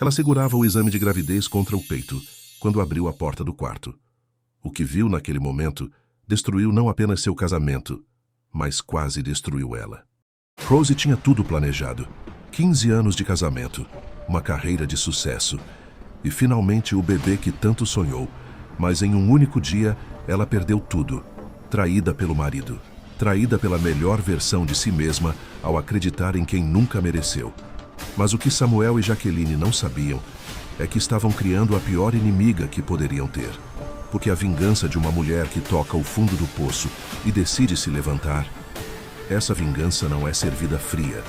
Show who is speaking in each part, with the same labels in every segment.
Speaker 1: Ela segurava o exame de gravidez contra o peito, quando abriu a porta do quarto. O que viu naquele momento destruiu não apenas seu casamento, mas quase destruiu ela. Rose tinha tudo planejado. 15 anos de casamento, uma carreira de sucesso e finalmente o bebê que tanto sonhou. Mas em um único dia, ela perdeu tudo. Traída pelo marido. Traída pela melhor versão de si mesma ao acreditar em quem nunca mereceu. Mas o que Samuel e Jaqueline não sabiam é que estavam criando a pior inimiga que poderiam ter. Porque a vingança de uma mulher que toca o fundo do poço e decide se levantar, essa vingança não é servida fria,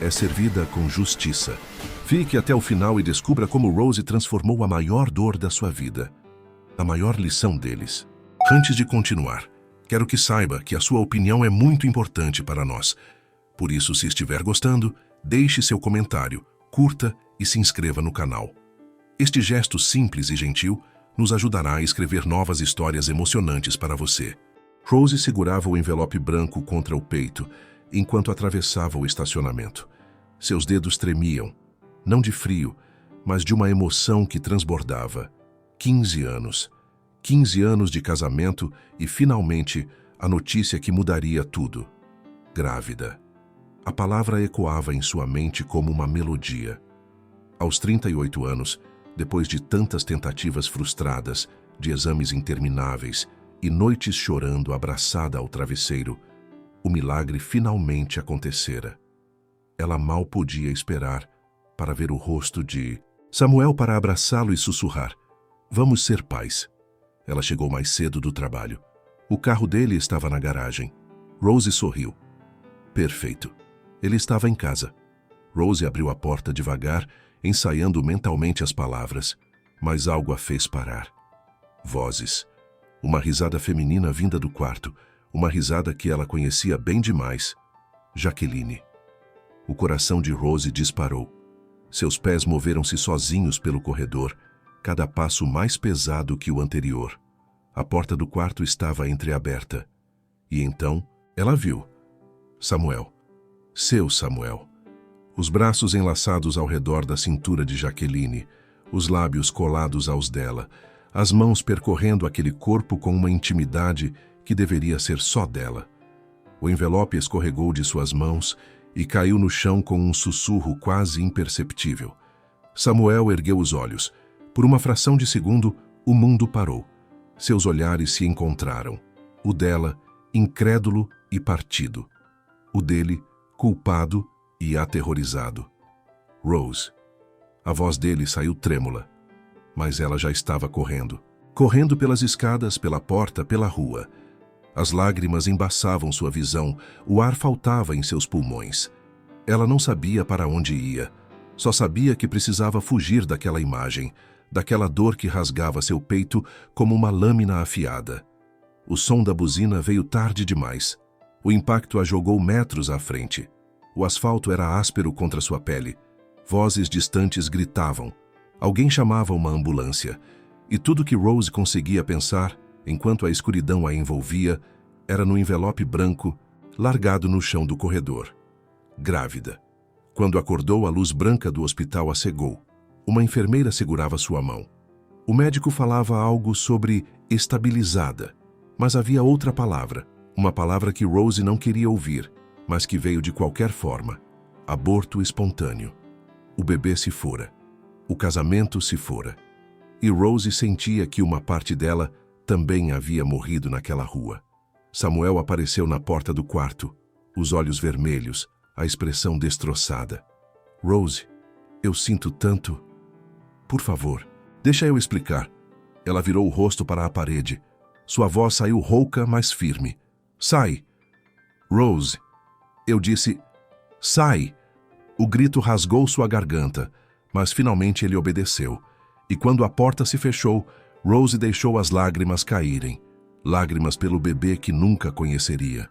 Speaker 1: é servida com justiça. Fique até o final e descubra como Rose transformou a maior dor da sua vida, a maior lição deles. Antes de continuar, quero que saiba que a sua opinião é muito importante para nós. Por isso, se estiver gostando, deixe seu comentário, curta e se inscreva no canal. Este gesto simples e gentil nos ajudará a escrever novas histórias emocionantes para você. Rose segurava o envelope branco contra o peito enquanto atravessava o estacionamento. Seus dedos tremiam, não de frio, mas de uma emoção que transbordava. 15 anos. 15 anos de casamento e, finalmente, a notícia que mudaria tudo. Grávida. A palavra ecoava em sua mente como uma melodia. Aos 38 anos, depois de tantas tentativas frustradas, de exames intermináveis e noites chorando abraçada ao travesseiro, o milagre finalmente acontecera. Ela mal podia esperar para ver o rosto de Samuel para abraçá-lo e sussurrar: "Vamos ser pais." Ela chegou mais cedo do trabalho. O carro dele estava na garagem. Rose sorriu. Perfeito. Ele estava em casa. Rose abriu a porta devagar, ensaiando mentalmente as palavras, mas algo a fez parar. Vozes. Uma risada feminina vinda do quarto, uma risada que ela conhecia bem demais. Jaqueline. O coração de Rose disparou. Seus pés moveram-se sozinhos pelo corredor, cada passo mais pesado que o anterior. A porta do quarto estava entreaberta. E então, ela viu Samuel. Seu Samuel. Os braços enlaçados ao redor da cintura de Jaqueline, os lábios colados aos dela, as mãos percorrendo aquele corpo com uma intimidade que deveria ser só dela. O envelope escorregou de suas mãos e caiu no chão com um sussurro quase imperceptível. Samuel ergueu os olhos. Por uma fração de segundo, o mundo parou. Seus olhares se encontraram. O dela, incrédulo e partido. O dele, culpado e aterrorizado. Rose. A voz dele saiu trêmula, mas ela já estava correndo. Correndo pelas escadas, pela porta, pela rua. As lágrimas embaçavam sua visão, o ar faltava em seus pulmões. Ela não sabia para onde ia, só sabia que precisava fugir daquela imagem, daquela dor que rasgava seu peito como uma lâmina afiada. O som da buzina veio tarde demais. O impacto a jogou metros à frente. O asfalto era áspero contra sua pele. Vozes distantes gritavam. Alguém chamava uma ambulância. E tudo que Rose conseguia pensar, enquanto a escuridão a envolvia, era no envelope branco, largado no chão do corredor. Grávida. Quando acordou, a luz branca do hospital a cegou. Uma enfermeira segurava sua mão. O médico falava algo sobre estabilizada, mas havia outra palavra, uma palavra que Rose não queria ouvir, mas que veio de qualquer forma. Aborto espontâneo. O bebê se fora. O casamento se fora. E Rose sentia que uma parte dela também havia morrido naquela rua. Samuel apareceu na porta do quarto, os olhos vermelhos, a expressão destroçada. Rose, eu sinto tanto. Por favor, deixa eu explicar. Ela virou o rosto para a parede. Sua voz saiu rouca, mas firme. Sai! Rose! Eu disse, sai! O grito rasgou sua garganta, mas finalmente ele obedeceu. E quando a porta se fechou, Rose deixou as lágrimas caírem. Lágrimas pelo bebê que nunca conheceria.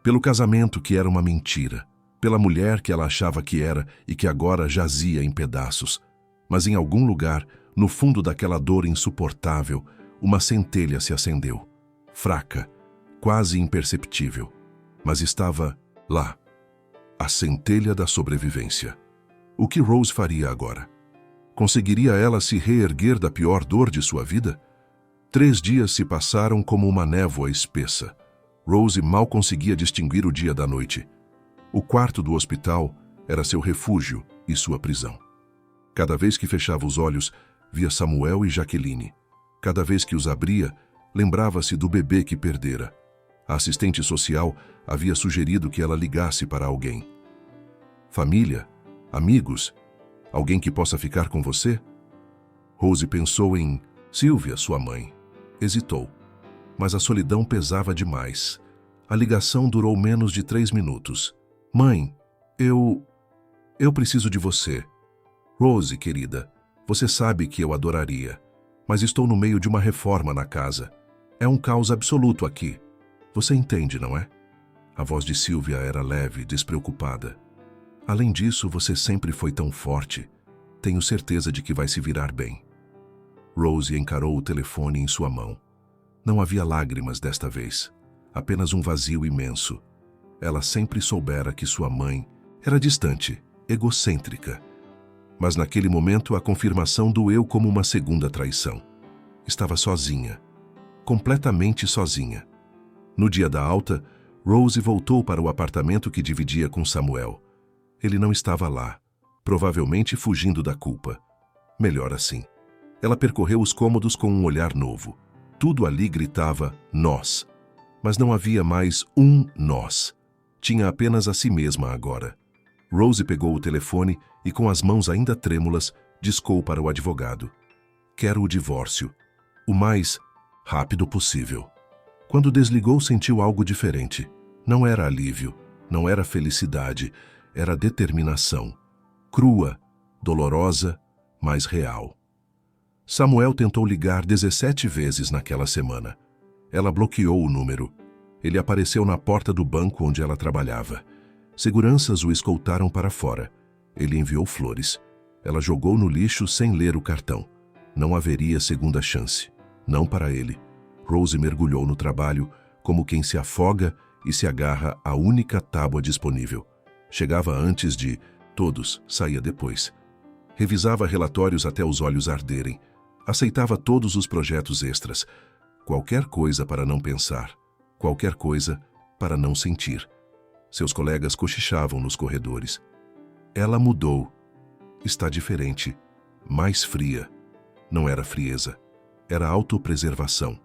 Speaker 1: Pelo casamento que era uma mentira. Pela mulher que ela achava que era e que agora jazia em pedaços. Mas em algum lugar, no fundo daquela dor insuportável, uma centelha se acendeu. Fraca, quase imperceptível. Mas estava lá. A centelha da sobrevivência. O que Rose faria agora? Conseguiria ela se reerguer da pior dor de sua vida? 3 dias se passaram como uma névoa espessa. Rose mal conseguia distinguir o dia da noite. O quarto do hospital era seu refúgio e sua prisão. Cada vez que fechava os olhos, via Samuel e Jaqueline. Cada vez que os abria, lembrava-se do bebê que perdera. A assistente social havia sugerido que ela ligasse para alguém. Família? Amigos? Alguém que possa ficar com você? Rose pensou em Sylvia, sua mãe. Hesitou, mas a solidão pesava demais. A ligação durou menos de 3 minutos. Mãe, eu preciso de você. Rose, querida, você sabe que eu adoraria, mas estou no meio de uma reforma na casa. É um caos absoluto aqui. Você entende, não é? A voz de Sylvia era leve, despreocupada. Além disso, você sempre foi tão forte. Tenho certeza de que vai se virar bem. Rose encarou o telefone em sua mão. Não havia lágrimas desta vez, apenas um vazio imenso. Ela sempre soubera que sua mãe era distante, egocêntrica. Mas naquele momento a confirmação doeu como uma segunda traição. Estava sozinha, completamente sozinha. No dia da alta, Rose voltou para o apartamento que dividia com Samuel. Ele não estava lá, provavelmente fugindo da culpa. Melhor assim. Ela percorreu os cômodos com um olhar novo. Tudo ali gritava nós. Mas não havia mais um nós. Tinha apenas a si mesma agora. Rose pegou o telefone e, com as mãos ainda trêmulas, discou para o advogado. Quero o divórcio. O mais rápido possível. Quando desligou, sentiu algo diferente. Não era alívio, não era felicidade, era determinação. Crua, dolorosa, mas real. Samuel tentou ligar 17 vezes naquela semana. Ela bloqueou o número. Ele apareceu na porta do banco onde ela trabalhava. Seguranças o escoltaram para fora. Ele enviou flores. Ela jogou no lixo sem ler o cartão. Não haveria segunda chance. Não para ele. Rose mergulhou no trabalho como quem se afoga e se agarra à única tábua disponível. Chegava antes de todos, saía depois. Revisava relatórios até os olhos arderem. Aceitava todos os projetos extras. Qualquer coisa para não pensar. Qualquer coisa para não sentir. Seus colegas cochichavam nos corredores. Ela mudou. Está diferente. Mais fria. Não era frieza. Era autopreservação.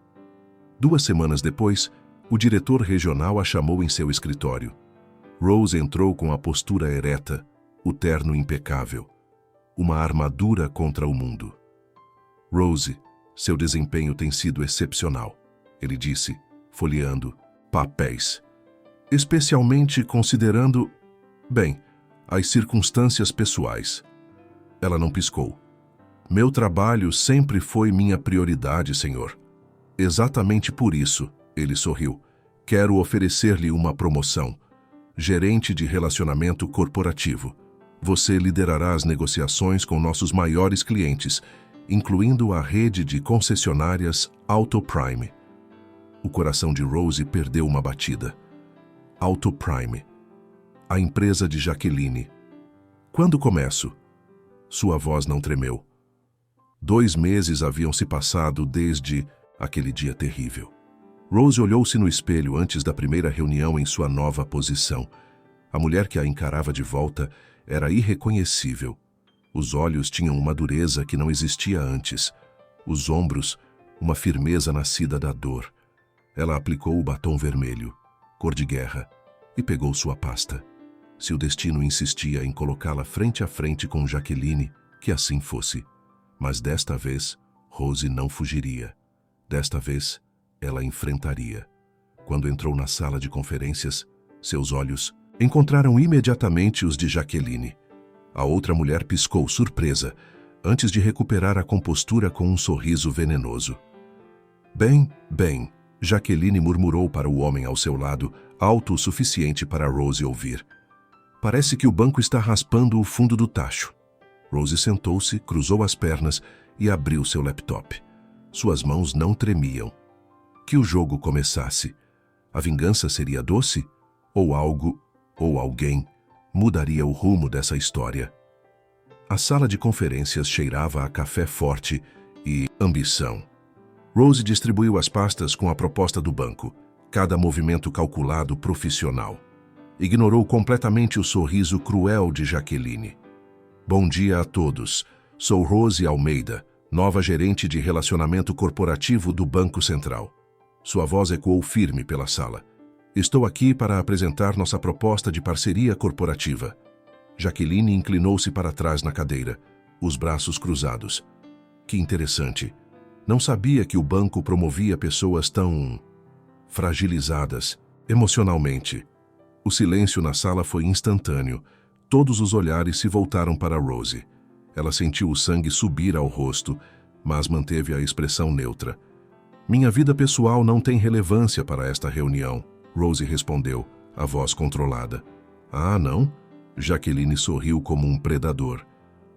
Speaker 1: 2 semanas depois, o diretor regional a chamou em seu escritório. Rose entrou com a postura ereta, o terno impecável. Uma armadura contra o mundo. Rose, seu desempenho tem sido excepcional, ele disse, folheando papéis. Especialmente considerando, as circunstâncias pessoais. Ela não piscou. Meu trabalho sempre foi minha prioridade, senhor. Exatamente por isso, ele sorriu. Quero oferecer-lhe uma promoção. Gerente de relacionamento corporativo. Você liderará as negociações com nossos maiores clientes, incluindo a rede de concessionárias Auto Prime. O coração de Rose perdeu uma batida. Auto Prime. A empresa de Jaqueline. Quando começo? Sua voz não tremeu. 2 meses haviam se passado desde aquele dia terrível. Rose olhou-se no espelho antes da primeira reunião em sua nova posição. A mulher que a encarava de volta era irreconhecível. Os olhos tinham uma dureza que não existia antes. Os ombros, uma firmeza nascida da dor. Ela aplicou o batom vermelho, cor de guerra, e pegou sua pasta. Se o destino insistia em colocá-la frente a frente com Jaqueline, que assim fosse. Mas desta vez, Rose não fugiria. Desta vez, ela enfrentaria. Quando entrou na sala de conferências, seus olhos encontraram imediatamente os de Jaqueline. A outra mulher piscou surpresa, antes de recuperar a compostura com um sorriso venenoso. Bem, Jaqueline murmurou para o homem ao seu lado, alto o suficiente para Rose ouvir. Parece que o banco está raspando o fundo do tacho. Rose sentou-se, cruzou as pernas e abriu seu laptop. Suas mãos não tremiam. Que o jogo começasse. A vingança seria doce? Ou algo, ou alguém, mudaria o rumo dessa história? A sala de conferências cheirava a café forte e ambição. Rose distribuiu as pastas com a proposta do banco, cada movimento calculado profissional. Ignorou completamente o sorriso cruel de Jaqueline. Bom dia a todos. Sou Rose Almeida, nova gerente de relacionamento corporativo do Banco Central. Sua voz ecoou firme pela sala. Estou aqui para apresentar nossa proposta de parceria corporativa. Jaqueline inclinou-se para trás na cadeira, os braços cruzados. Que interessante. Não sabia que o banco promovia pessoas tão fragilizadas emocionalmente. O silêncio na sala foi instantâneo. Todos os olhares se voltaram para Rose. Ela sentiu o sangue subir ao rosto, mas manteve a expressão neutra. Minha vida pessoal não tem relevância para esta reunião, Rose respondeu, a voz controlada. Ah, não? Jaqueline sorriu como um predador.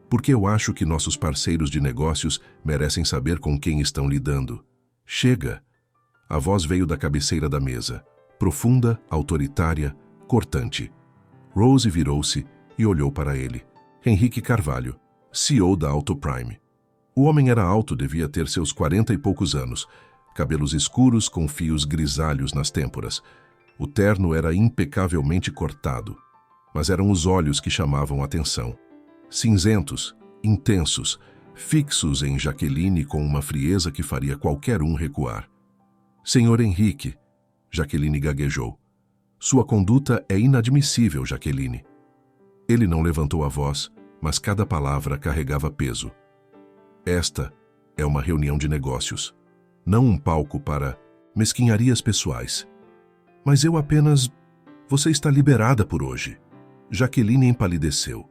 Speaker 1: Porque eu acho que nossos parceiros de negócios merecem saber com quem estão lidando. Chega! A voz veio da cabeceira da mesa, profunda, autoritária, cortante. Rose virou-se e olhou para ele. Henrique Carvalho, CEO da Autoprime. O homem era alto, devia ter seus 40 e poucos anos, cabelos escuros com fios grisalhos nas têmporas. O terno era impecavelmente cortado, mas eram os olhos que chamavam a atenção. Cinzentos, intensos, fixos em Jaqueline com uma frieza que faria qualquer um recuar. Senhor Henrique, Jaqueline gaguejou. Sua conduta é inadmissível, Jaqueline. Ele não levantou a voz, mas cada palavra carregava peso. Esta é uma reunião de negócios, não um palco para mesquinharias pessoais. Mas eu apenas... Você está liberada por hoje. Jaqueline empalideceu.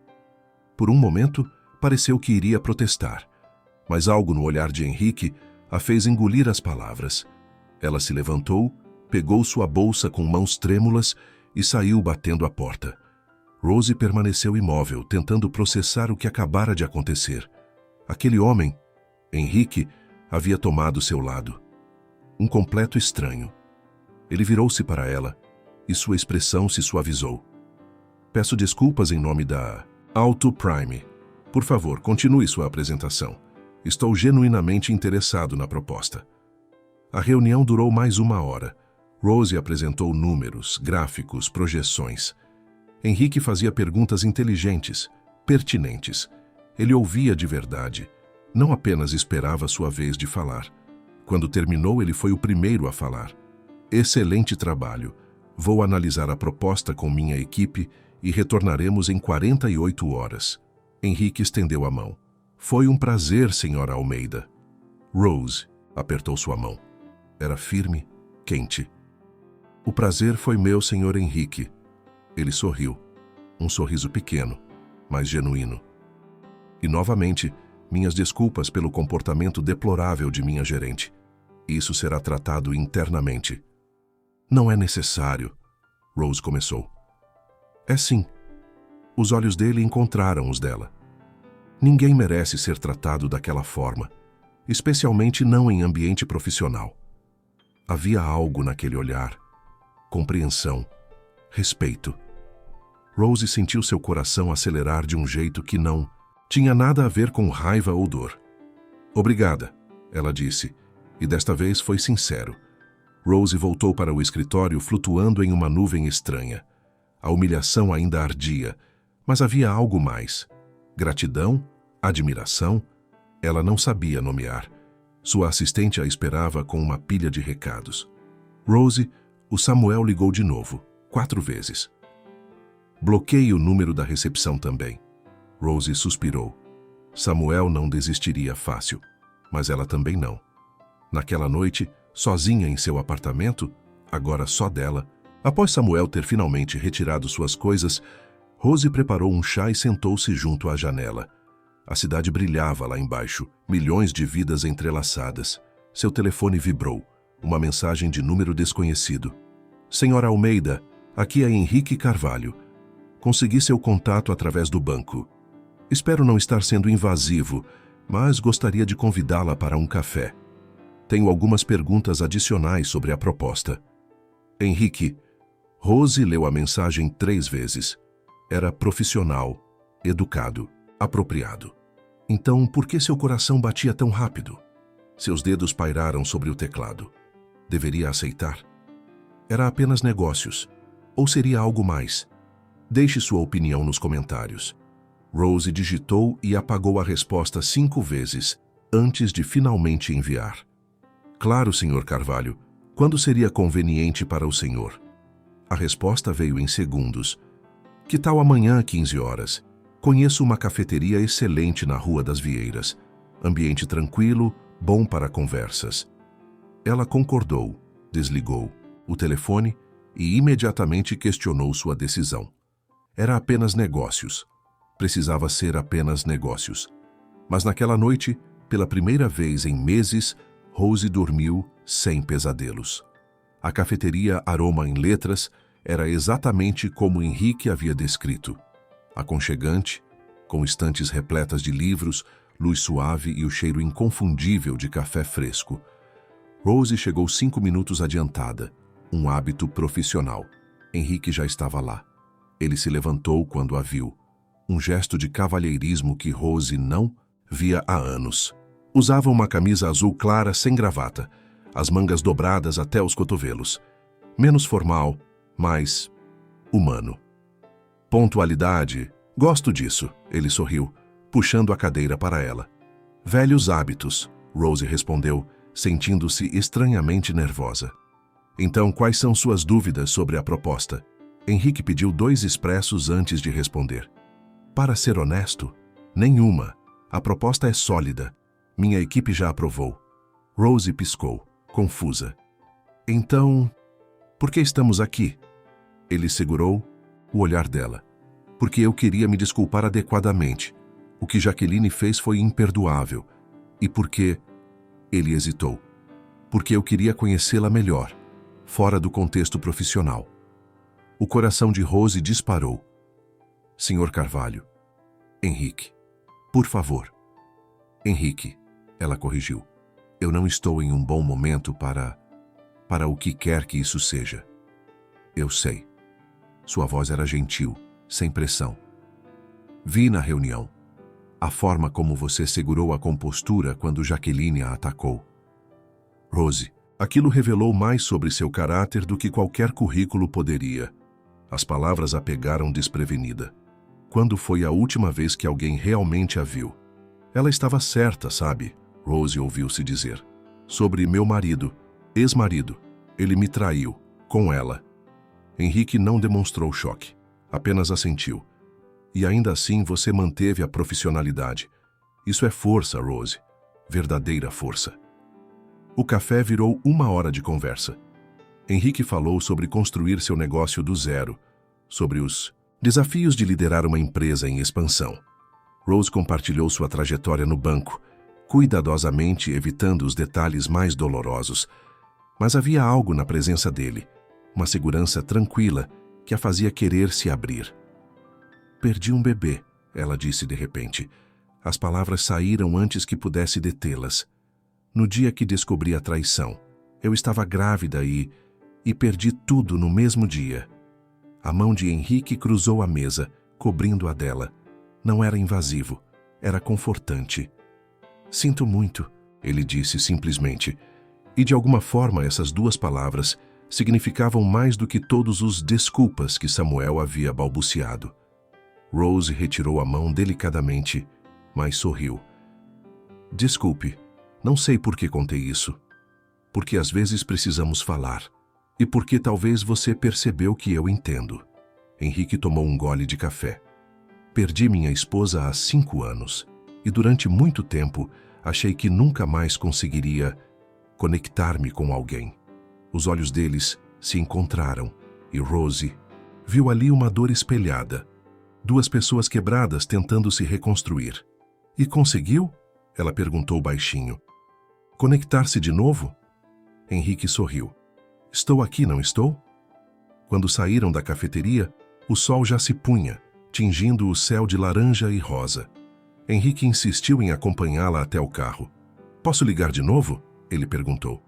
Speaker 1: Por um momento, pareceu que iria protestar, mas algo no olhar de Henrique a fez engolir as palavras. Ela se levantou, pegou sua bolsa com mãos trêmulas e saiu batendo a porta. Rose permaneceu imóvel, tentando processar o que acabara de acontecer. Aquele homem, Henrique, havia tomado seu lado. Um completo estranho. Ele virou-se para ela e sua expressão se suavizou. Peço desculpas em nome da Autoprime. Por favor, continue sua apresentação. Estou genuinamente interessado na proposta. A reunião durou mais 1 hora. Rose apresentou números, gráficos, projeções. Henrique fazia perguntas inteligentes, pertinentes. Ele ouvia de verdade, não apenas esperava sua vez de falar. Quando terminou, ele foi o primeiro a falar. Excelente trabalho. Vou analisar a proposta com minha equipe e retornaremos em 48 horas. Henrique estendeu a mão. Foi um prazer, senhora Almeida. Rose apertou sua mão. Era firme, quente. O prazer foi meu, senhor Henrique. Ele sorriu. Um sorriso pequeno, mas genuíno. E novamente, minhas desculpas pelo comportamento deplorável de minha gerente. Isso será tratado internamente. Não é necessário, Rose começou. É sim. Os olhos dele encontraram os dela. Ninguém merece ser tratado daquela forma, especialmente não em ambiente profissional. Havia algo naquele olhar. Compreensão, respeito. Rose sentiu seu coração acelerar de um jeito que não tinha nada a ver com raiva ou dor. Obrigada, ela disse, e desta vez foi sincero. Rose voltou para o escritório flutuando em uma nuvem estranha. A humilhação ainda ardia, mas havia algo mais. Gratidão, admiração, ela não sabia nomear. Sua assistente a esperava com uma pilha de recados. Rose, o Samuel ligou de novo, 4 vezes. Bloqueie o número da recepção também. Rose suspirou. Samuel não desistiria fácil, mas ela também não. Naquela noite, sozinha em seu apartamento, agora só dela, após Samuel ter finalmente retirado suas coisas, Rose preparou um chá e sentou-se junto à janela. A cidade brilhava lá embaixo, milhões de vidas entrelaçadas. Seu telefone vibrou, uma mensagem de número desconhecido. Senhora Almeida, aqui é Henrique Carvalho. Consegui seu contato através do banco. Espero não estar sendo invasivo, mas gostaria de convidá-la para um café. Tenho algumas perguntas adicionais sobre a proposta. Henrique, Rose leu a mensagem 3 vezes. Era profissional, educado. Apropriado. Então, por que seu coração batia tão rápido? Seus dedos pairaram sobre o teclado. Deveria aceitar? Era apenas negócios. Ou seria algo mais? Deixe sua opinião nos comentários. Rose digitou e apagou a resposta 5 vezes, antes de finalmente enviar. Claro, Sr. Carvalho. Quando seria conveniente para o senhor? A resposta veio em segundos. Que tal amanhã, 15 horas? Conheço uma cafeteria excelente na Rua das Vieiras. Ambiente tranquilo, bom para conversas. Ela concordou, desligou o telefone e imediatamente questionou sua decisão. Era apenas negócios. Precisava ser apenas negócios. Mas naquela noite, pela primeira vez em meses, Rose dormiu sem pesadelos. A cafeteria Aroma em Letras era exatamente como Henrique havia descrito. Aconchegante, com estantes repletas de livros, luz suave e o cheiro inconfundível de café fresco. Rose chegou 5 minutos adiantada, um hábito profissional. Henrique já estava lá. Ele se levantou quando a viu. Um gesto de cavalheirismo que Rose não via há anos. Usava uma camisa azul clara sem gravata, as mangas dobradas até os cotovelos. Menos formal, mais humano. Pontualidade, gosto disso, ele sorriu, puxando a cadeira para ela. Velhos hábitos, Rose respondeu, sentindo-se estranhamente nervosa. Então, quais são suas dúvidas sobre a proposta? Henrique pediu 2 expressos antes de responder. Para ser honesto, nenhuma. A proposta é sólida. Minha equipe já aprovou. Rose piscou, confusa. Então, por que estamos aqui? Ele segurou o olhar dela. Porque eu queria me desculpar adequadamente. O que Jaqueline fez foi imperdoável. E porque... Ele hesitou. Porque eu queria conhecê-la melhor, fora do contexto profissional. O coração de Rose disparou. Sr. Carvalho. Henrique. Por favor. Henrique, ela corrigiu. Eu não estou em um bom momento para o que quer que isso seja. Eu sei. Sua voz era gentil, sem pressão. Vi na reunião a forma como você segurou a compostura quando Jaqueline a atacou. Rose, aquilo revelou mais sobre seu caráter do que qualquer currículo poderia. As palavras a pegaram desprevenida. Quando foi a última vez que alguém realmente a viu? Ela estava certa, sabe? Rose ouviu-se dizer. Sobre meu marido, ex-marido. Ele me traiu, com ela. Henrique não demonstrou choque, apenas assentiu. E ainda assim você manteve a profissionalidade. Isso é força, Rose. Verdadeira força. O café virou 1 hora de conversa. Henrique falou sobre construir seu negócio do zero, sobre os desafios de liderar uma empresa em expansão. Rose compartilhou sua trajetória no banco, cuidadosamente evitando os detalhes mais dolorosos. Mas havia algo na presença dele, uma segurança tranquila que a fazia querer se abrir. Perdi um bebê, ela disse de repente. As palavras saíram antes que pudesse detê-las. No dia que descobri a traição, eu estava grávida e perdi tudo no mesmo dia. A mão de Henrique cruzou a mesa, cobrindo a dela. Não era invasivo, era confortante. Sinto muito, ele disse simplesmente. E de alguma forma essas 2 palavras significavam mais do que todos os desculpas que Samuel havia balbuciado. Rose retirou a mão delicadamente, mas sorriu. Desculpe, não sei por que contei isso. Porque às vezes precisamos falar. E porque talvez você percebeu que eu entendo. Henrique tomou um gole de café. Perdi minha esposa há 5 anos. E durante muito tempo, achei que nunca mais conseguiria conectar-me com alguém. Os olhos deles se encontraram e Rose viu ali uma dor espelhada. 2 pessoas quebradas tentando se reconstruir. E conseguiu? Ela perguntou baixinho. Conectar-se de novo? Henrique sorriu. Estou aqui, não estou? Quando saíram da cafeteria, o sol já se punha, tingindo o céu de laranja e rosa. Henrique insistiu em acompanhá-la até o carro. Posso ligar de novo? Ele perguntou.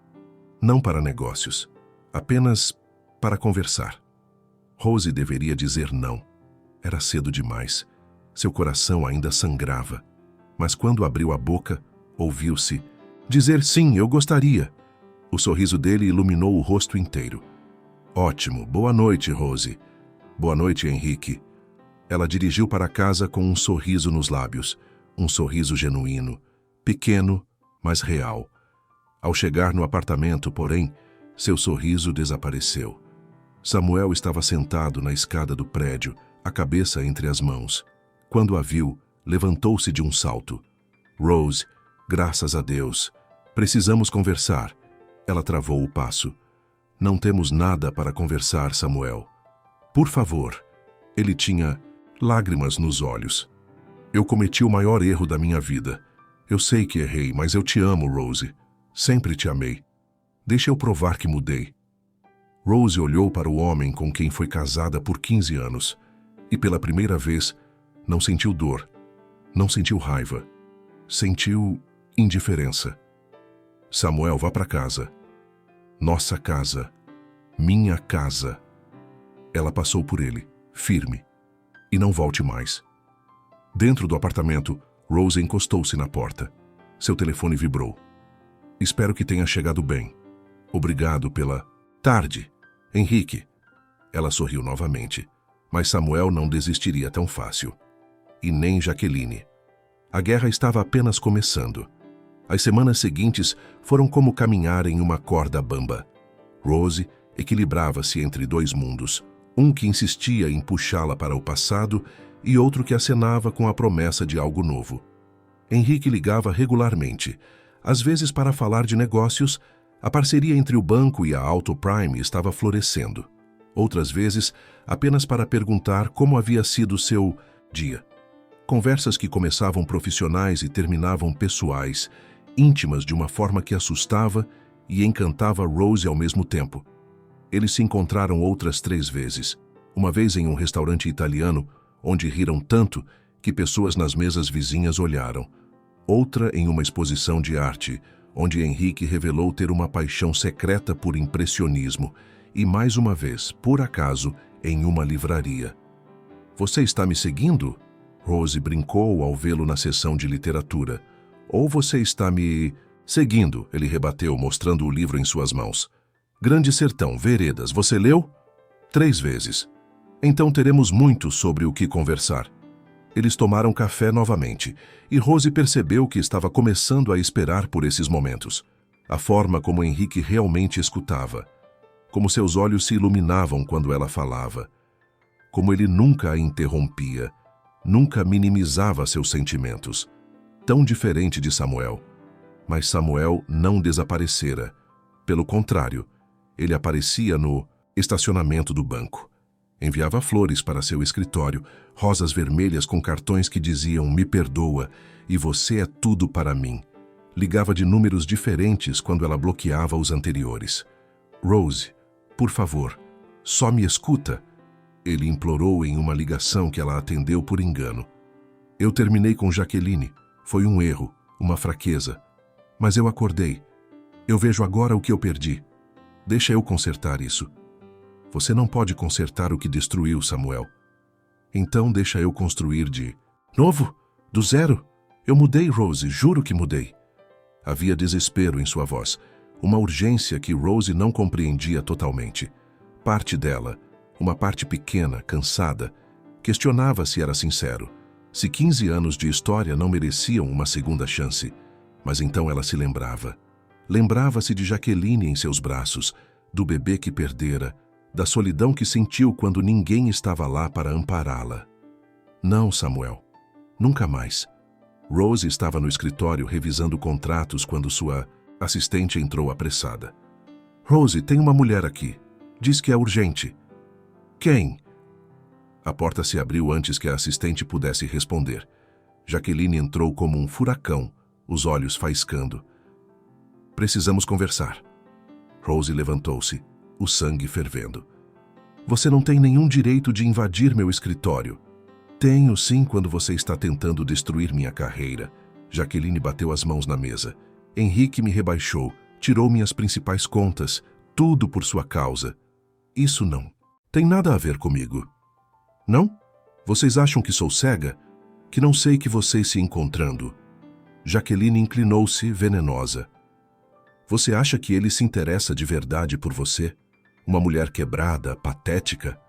Speaker 1: Não para negócios, apenas para conversar. Rose deveria dizer não. Era cedo demais. Seu coração ainda sangrava. Mas quando abriu a boca, ouviu-se dizer sim, eu gostaria. O sorriso dele iluminou o rosto inteiro. Ótimo, boa noite, Rose. Boa noite, Henrique. Ela dirigiu para casa com um sorriso nos lábios, um sorriso genuíno, pequeno, mas real. Ao chegar no apartamento, porém, seu sorriso desapareceu. Samuel estava sentado na escada do prédio, a cabeça entre as mãos. Quando a viu, levantou-se de um salto. Rose, graças a Deus. Precisamos conversar. Ela travou o passo. Não temos nada para conversar, Samuel. Por favor. Ele tinha lágrimas nos olhos. Eu cometi o maior erro da minha vida. Eu sei que errei, mas eu te amo, Rose. Sempre te amei. Deixa eu provar que mudei. Rose olhou para o homem com quem foi casada por 15 anos e, pela primeira vez, não sentiu dor, não sentiu raiva, sentiu indiferença. Samuel, vá para casa. Nossa casa. Minha casa. Ela passou por ele, firme. E não volte mais. Dentro do apartamento, Rose encostou-se na porta. Seu telefone vibrou. Espero que tenha chegado bem. Obrigado pela tarde, Henrique. Ela sorriu novamente, mas Samuel não desistiria tão fácil. E nem Jaqueline. A guerra estava apenas começando. As semanas seguintes foram como caminhar em uma corda bamba. Rose equilibrava-se entre dois mundos, um que insistia em puxá-la para o passado e outro que acenava com a promessa de algo novo. Henrique ligava regularmente, às vezes para falar de negócios. A parceria entre o banco e a Auto Prime estava florescendo. Outras vezes, apenas para perguntar como havia sido seu dia. Conversas que começavam profissionais e terminavam pessoais, íntimas de uma forma que assustava e encantava Rose ao mesmo tempo. Eles se encontraram outras 3 vezes. Uma vez em um restaurante italiano, onde riram tanto que pessoas nas mesas vizinhas olharam. Outra em uma exposição de arte, onde Henrique revelou ter uma paixão secreta por impressionismo, e mais uma vez, por acaso, em uma livraria. Você está me seguindo? Rose brincou ao vê-lo na sessão de literatura. Ou você está me seguindo? Ele rebateu, mostrando o livro em suas mãos. Grande Sertão, Veredas, você leu? 3 vezes. Então teremos muito sobre o que conversar. Eles tomaram café novamente, e Rose percebeu que estava começando a esperar por esses momentos. A forma como Henrique realmente escutava. Como seus olhos se iluminavam quando ela falava. Como ele nunca a interrompia, nunca minimizava seus sentimentos. Tão diferente de Samuel. Mas Samuel não desaparecera. Pelo contrário, ele aparecia no estacionamento do banco. Enviava flores para seu escritório, rosas vermelhas com cartões que diziam "Me perdoa" e "Você é tudo para mim". Ligava de números diferentes quando ela bloqueava os anteriores. Rose, por favor, só me escuta. Ele implorou em uma ligação que ela atendeu por engano. Eu terminei com Jaqueline. Foi um erro, uma fraqueza. Mas eu acordei. Eu vejo agora o que eu perdi. Deixa eu consertar isso. Você não pode consertar o que destruiu, Samuel. Então deixa eu construir de novo, do zero. Eu mudei, Rose, juro que mudei. Havia desespero em sua voz, uma urgência que Rose não compreendia totalmente. Parte dela, uma parte pequena, cansada, questionava se era sincero, se 15 anos de história não mereciam uma segunda chance. Mas então ela se lembrava. Lembrava-se de Jaqueline em seus braços, do bebê que perdera, da solidão que sentiu quando ninguém estava lá para ampará-la. Não, Samuel. Nunca mais. Rose estava no escritório revisando contratos quando sua assistente entrou apressada. Rose, tem uma mulher aqui. Diz que é urgente. Quem? A porta se abriu antes que a assistente pudesse responder. Jaqueline entrou como um furacão, os olhos faiscando. Precisamos conversar. Rose levantou-se, o sangue fervendo. Você não tem nenhum direito de invadir meu escritório. Tenho sim quando você está tentando destruir minha carreira. Jaqueline bateu as mãos na mesa. Henrique me rebaixou, tirou minhas principais contas, tudo por sua causa. Isso não tem nada a ver comigo. Não? Vocês acham que sou cega? Que não sei que vocês se encontrando. Jaqueline inclinou-se, venenosa. Você acha que ele se interessa de verdade por você? Uma mulher quebrada, patética?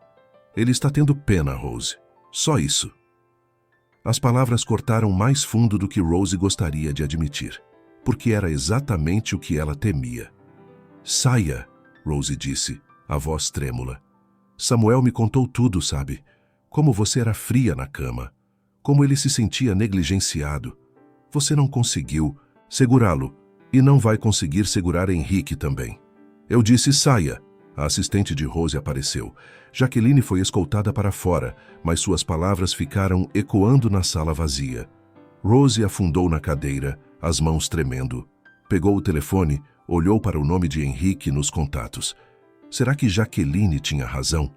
Speaker 1: Ele está tendo pena, Rose. Só isso. As palavras cortaram mais fundo do que Rose gostaria de admitir, porque era exatamente o que ela temia. Saia, Rose disse, a voz trêmula. Samuel me contou tudo, sabe? Como você era fria na cama. Como ele se sentia negligenciado. Você não conseguiu segurá-lo e não vai conseguir segurar Henrique também. Eu disse saia. A assistente de Rose apareceu. Jaqueline foi escoltada para fora, mas suas palavras ficaram ecoando na sala vazia. Rose afundou na cadeira, as mãos tremendo. Pegou o telefone, olhou para o nome de Henrique nos contatos. Será que Jaqueline tinha razão?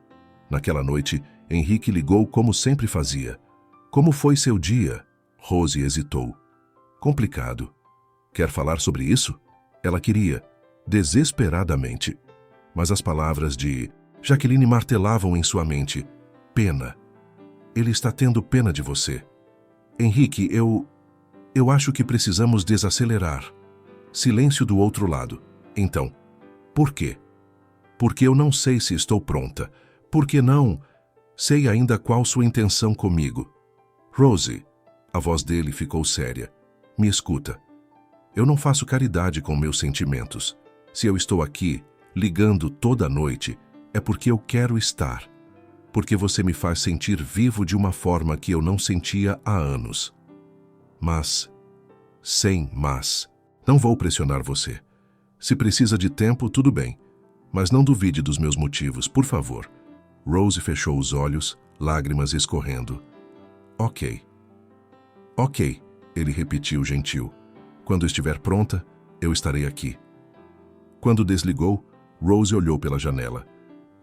Speaker 1: Naquela noite, Henrique ligou como sempre fazia. Como foi seu dia? Rose hesitou. Complicado. Quer falar sobre isso? Ela queria, desesperadamente. Mas as palavras de Jaqueline martelavam em sua mente. Pena. Ele está tendo pena de você. Henrique, eu acho que precisamos desacelerar. Silêncio do outro lado. Então, por quê? Porque eu não sei se estou pronta. Porque não sei ainda qual sua intenção comigo. Rose, a voz dele ficou séria. Me escuta. Eu não faço caridade com meus sentimentos. Se eu estou aqui, ligando toda noite, é porque eu quero estar. Porque você me faz sentir vivo de uma forma que eu não sentia há anos. Mas, sem mas, não vou pressionar você. Se precisa de tempo, tudo bem. Mas não duvide dos meus motivos, por favor. Rose fechou os olhos, lágrimas escorrendo. Ok. Ok, ele repetiu gentil. Quando estiver pronta, eu estarei aqui. Quando desligou, Rose olhou pela janela.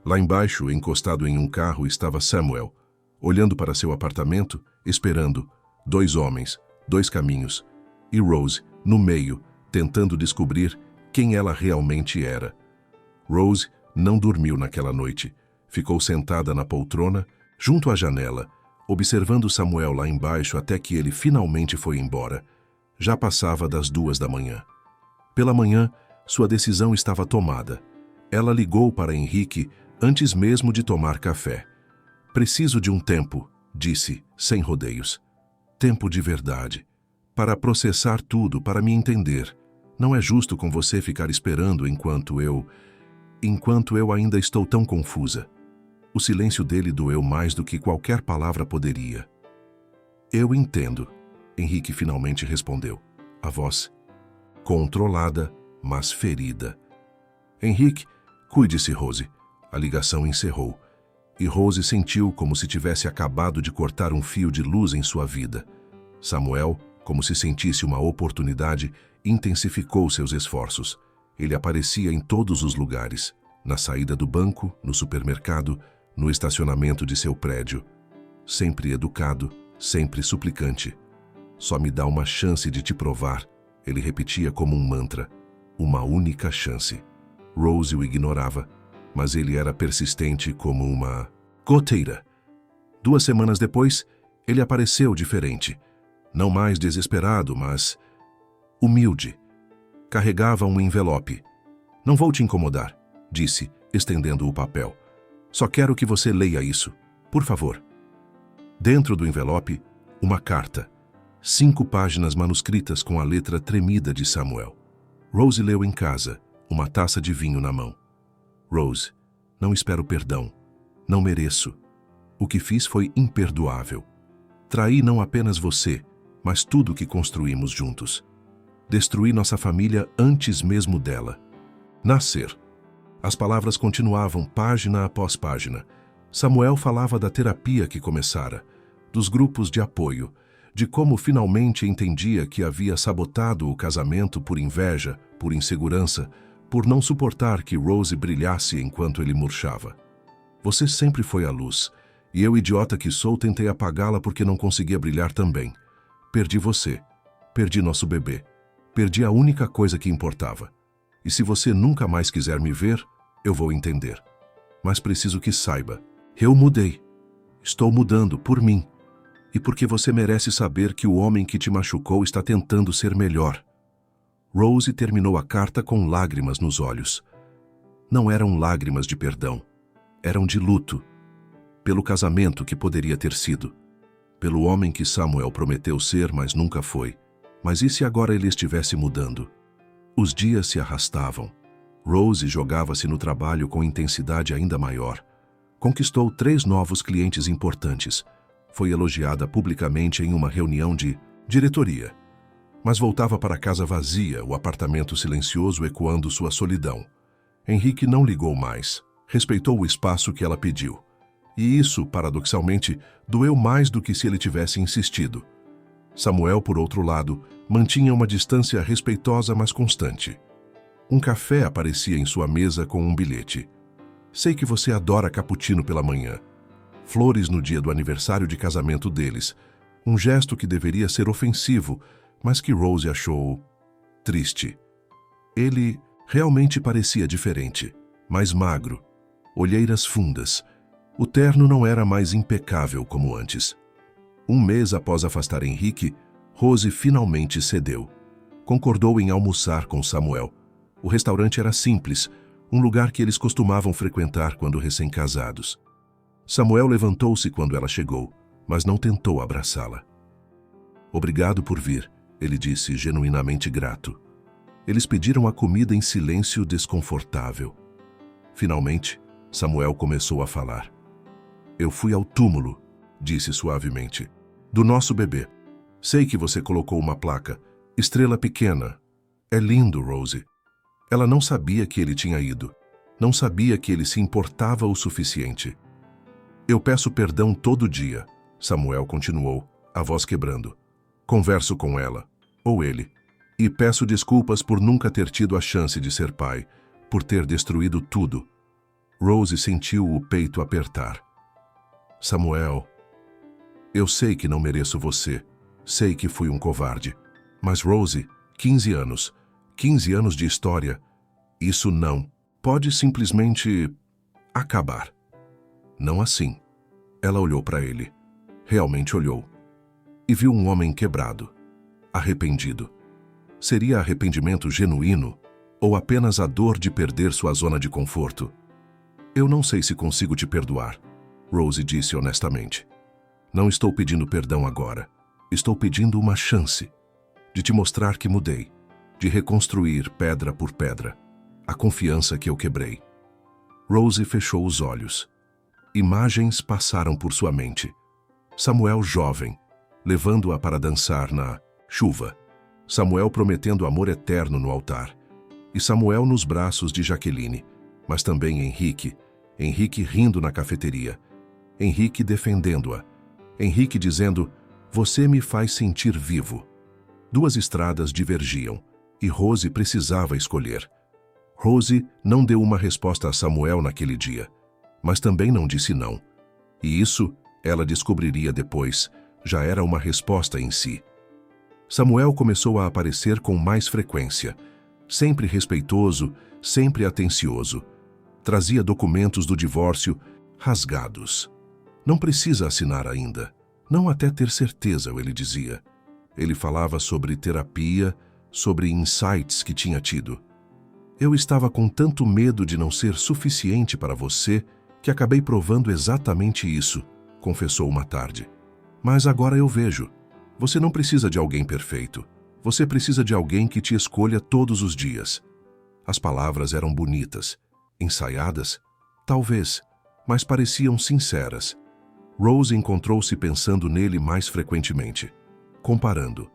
Speaker 1: Lá embaixo, encostado em um carro, estava Samuel, olhando para seu apartamento, esperando. 2 homens, 2 caminhos. E Rose, no meio, tentando descobrir quem ela realmente era. Rose não dormiu naquela noite. Ficou sentada na poltrona, junto à janela, observando Samuel lá embaixo até que ele finalmente foi embora. Já passava das 2 da manhã. Pela manhã, sua decisão estava tomada. Ela ligou para Henrique antes mesmo de tomar café. Preciso de um tempo, disse, sem rodeios. Tempo de verdade. Para processar tudo, para me entender. Não é justo com você ficar esperando enquanto eu ainda estou tão confusa. O silêncio dele doeu mais do que qualquer palavra poderia. Eu entendo, Henrique finalmente respondeu. A voz controlada, mas ferida. Henrique, cuide-se, Rose. A ligação encerrou. E Rose sentiu como se tivesse acabado de cortar um fio de luz em sua vida. Samuel, como se sentisse uma oportunidade, intensificou seus esforços. Ele aparecia em todos os lugares. Na saída do banco, no supermercado, no estacionamento de seu prédio. Sempre educado, sempre suplicante. Só me dá uma chance de te provar, ele repetia como um mantra. Uma única chance. Rose o ignorava, mas ele era persistente como uma goteira. 2 semanas depois, ele apareceu diferente. Não mais desesperado, mas humilde. Carregava um envelope. Não vou te incomodar, disse, estendendo o papel. Só quero que você leia isso, por favor. Dentro do envelope, uma carta. 5 páginas manuscritas com a letra tremida de Samuel. Rose leu em casa, uma taça de vinho na mão. Rose, não espero perdão. Não mereço. O que fiz foi imperdoável. Traí não apenas você, mas tudo que construímos juntos. Destruí nossa família antes mesmo dela. Nascer. As palavras continuavam página após página. Samuel falava da terapia que começara, dos grupos de apoio, de como finalmente entendia que havia sabotado o casamento por inveja, por insegurança, por não suportar que Rose brilhasse enquanto ele murchava. Você sempre foi a luz, e eu, idiota que sou, tentei apagá-la porque não conseguia brilhar também. Perdi você, perdi nosso bebê, perdi a única coisa que importava. E se você nunca mais quiser me ver, eu vou entender. Mas preciso que saiba, eu mudei. Estou mudando por mim. E porque você merece saber que o homem que te machucou está tentando ser melhor. Rose terminou a carta com lágrimas nos olhos. Não eram lágrimas de perdão. Eram de luto. Pelo casamento que poderia ter sido. Pelo homem que Samuel prometeu ser, mas nunca foi. Mas e se agora ele estivesse mudando? Os dias se arrastavam. Rose jogava-se no trabalho com intensidade ainda maior. Conquistou 3 novos clientes importantes. Foi elogiada publicamente em uma reunião de diretoria. Mas voltava para casa vazia, o apartamento silencioso ecoando sua solidão. Henrique não ligou mais. Respeitou o espaço que ela pediu. E isso, paradoxalmente, doeu mais do que se ele tivesse insistido. Samuel, por outro lado, mantinha uma distância respeitosa, mas constante. Um café aparecia em sua mesa com um bilhete. Sei que você adora cappuccino pela manhã. Flores no dia do aniversário de casamento deles. Um gesto que deveria ser ofensivo, mas que Rose achou triste. Ele realmente parecia diferente, mais magro, olheiras fundas. O terno não era mais impecável como antes. Um mês após afastar Henrique, Rose finalmente cedeu. Concordou em almoçar com Samuel. O restaurante era simples, um lugar que eles costumavam frequentar quando recém-casados. Samuel levantou-se quando ela chegou, mas não tentou abraçá-la. Obrigado por vir, ele disse, genuinamente grato. Eles pediram a comida em silêncio desconfortável. Finalmente, Samuel começou a falar. Eu fui ao túmulo, disse suavemente, do nosso bebê. Sei que você colocou uma placa, estrela pequena. É lindo, Rose. Ela não sabia que ele tinha ido. Não sabia que ele se importava o suficiente. Eu peço perdão todo dia, Samuel continuou, a voz quebrando. Converso com ela, ou ele, e peço desculpas por nunca ter tido a chance de ser pai, por ter destruído tudo. Rose sentiu o peito apertar. Samuel, eu sei que não mereço você, sei que fui um covarde, mas Rose, 15 anos de história, isso não pode simplesmente acabar. Não assim. Ela olhou para ele, realmente olhou, e viu um homem quebrado, arrependido. Seria arrependimento genuíno ou apenas a dor de perder sua zona de conforto? Eu não sei se consigo te perdoar, Rose disse honestamente. Não estou pedindo perdão agora. Estou pedindo uma chance de te mostrar que mudei, de reconstruir pedra por pedra a confiança que eu quebrei. Rose fechou os olhos. Imagens passaram por sua mente. Samuel jovem, levando-a para dançar na chuva. Samuel prometendo amor eterno no altar. E Samuel nos braços de Jaqueline, mas também Henrique. Henrique rindo na cafeteria. Henrique defendendo-a. Henrique dizendo, você me faz sentir vivo. 2 estradas divergiam, e Rose precisava escolher. Rose não deu uma resposta a Samuel naquele dia, mas também não disse não. E isso, ela descobriria depois, já era uma resposta em si. Samuel começou a aparecer com mais frequência, sempre respeitoso, sempre atencioso. Trazia documentos do divórcio rasgados. Não precisa assinar ainda. Não até ter certeza, ele dizia. Ele falava sobre terapia, sobre insights que tinha tido. Eu estava com tanto medo de não ser suficiente para você que acabei provando exatamente isso, confessou uma tarde. Mas agora eu vejo. Você não precisa de alguém perfeito. Você precisa de alguém que te escolha todos os dias. As palavras eram bonitas. Ensaiadas? Talvez, mas pareciam sinceras. Rose encontrou-se pensando nele mais frequentemente. Comparando.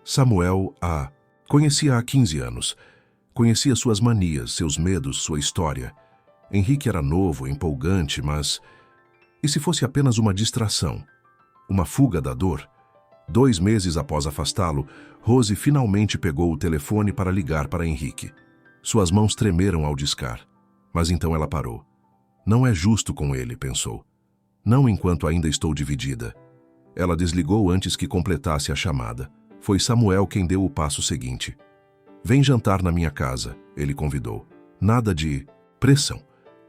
Speaker 1: Samuel conhecia há 15 anos. Conhecia suas manias, seus medos, sua história. Henrique era novo, empolgante, mas... E se fosse apenas uma distração? Uma fuga da dor? 2 meses após afastá-lo, Rose finalmente pegou o telefone para ligar para Henrique. Suas mãos tremeram ao discar. Mas então ela parou. Não é justo com ele, pensou. Não enquanto ainda estou dividida. Ela desligou antes que completasse a chamada. Foi Samuel quem deu o passo seguinte. Vem jantar na minha casa, ele convidou. Nada de pressão,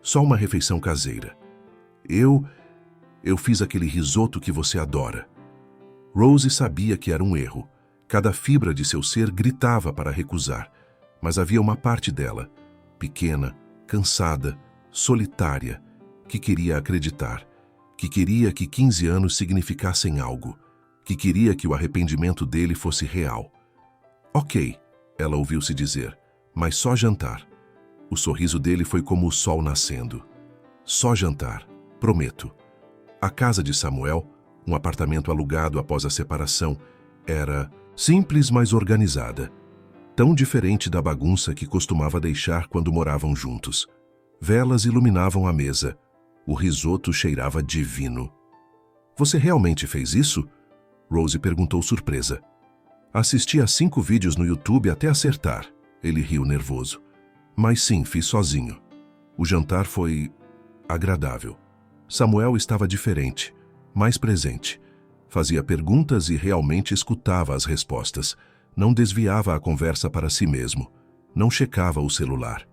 Speaker 1: só uma refeição caseira. Eu fiz aquele risoto que você adora. Rose sabia que era um erro. Cada fibra de seu ser gritava para recusar, mas havia uma parte dela, pequena, cansada, solitária, que queria acreditar, que queria que 15 anos significassem algo, que queria que o arrependimento dele fosse real. Ok, ela ouviu-se dizer, mas só jantar. O sorriso dele foi como o sol nascendo. Só jantar, prometo. A casa de Samuel, um apartamento alugado após a separação, era simples, mas organizada. Tão diferente da bagunça que costumava deixar quando moravam juntos. Velas iluminavam a mesa. O risoto cheirava divino. Você realmente fez isso? Rose perguntou surpresa. Assisti a 5 vídeos no YouTube até acertar. Ele riu nervoso. Mas sim, fiz sozinho. O jantar foi agradável. Samuel estava diferente, mais presente. Fazia perguntas e realmente escutava as respostas. Não desviava a conversa para si mesmo. Não checava o celular.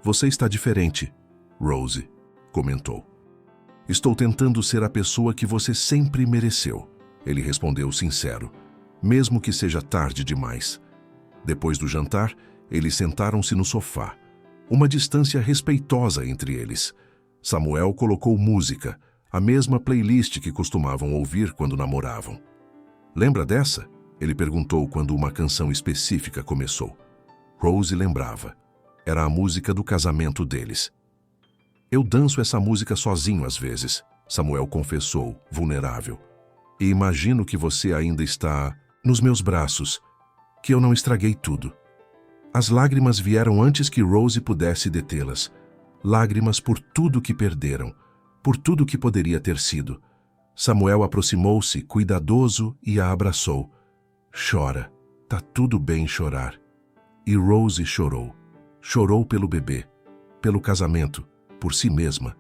Speaker 1: Você está diferente, Rose comentou. Estou tentando ser a pessoa que você sempre mereceu, ele respondeu sincero, mesmo que seja tarde demais. Depois do jantar, eles sentaram-se no sofá. Uma distância respeitosa entre eles. Samuel colocou música, a mesma playlist que costumavam ouvir quando namoravam. Lembra dessa? Ele perguntou quando uma canção específica começou. Rose lembrava. Era a música do casamento deles. Eu danço essa música sozinho às vezes, Samuel confessou, vulnerável. E imagino que você ainda está nos meus braços, que eu não estraguei tudo. As lágrimas vieram antes que Rose pudesse detê-las. Lágrimas por tudo que perderam, por tudo que poderia ter sido. Samuel aproximou-se, cuidadoso, e a abraçou. Chora, tá tudo bem chorar. E Rose chorou. Chorou pelo bebê, pelo casamento, por si mesma.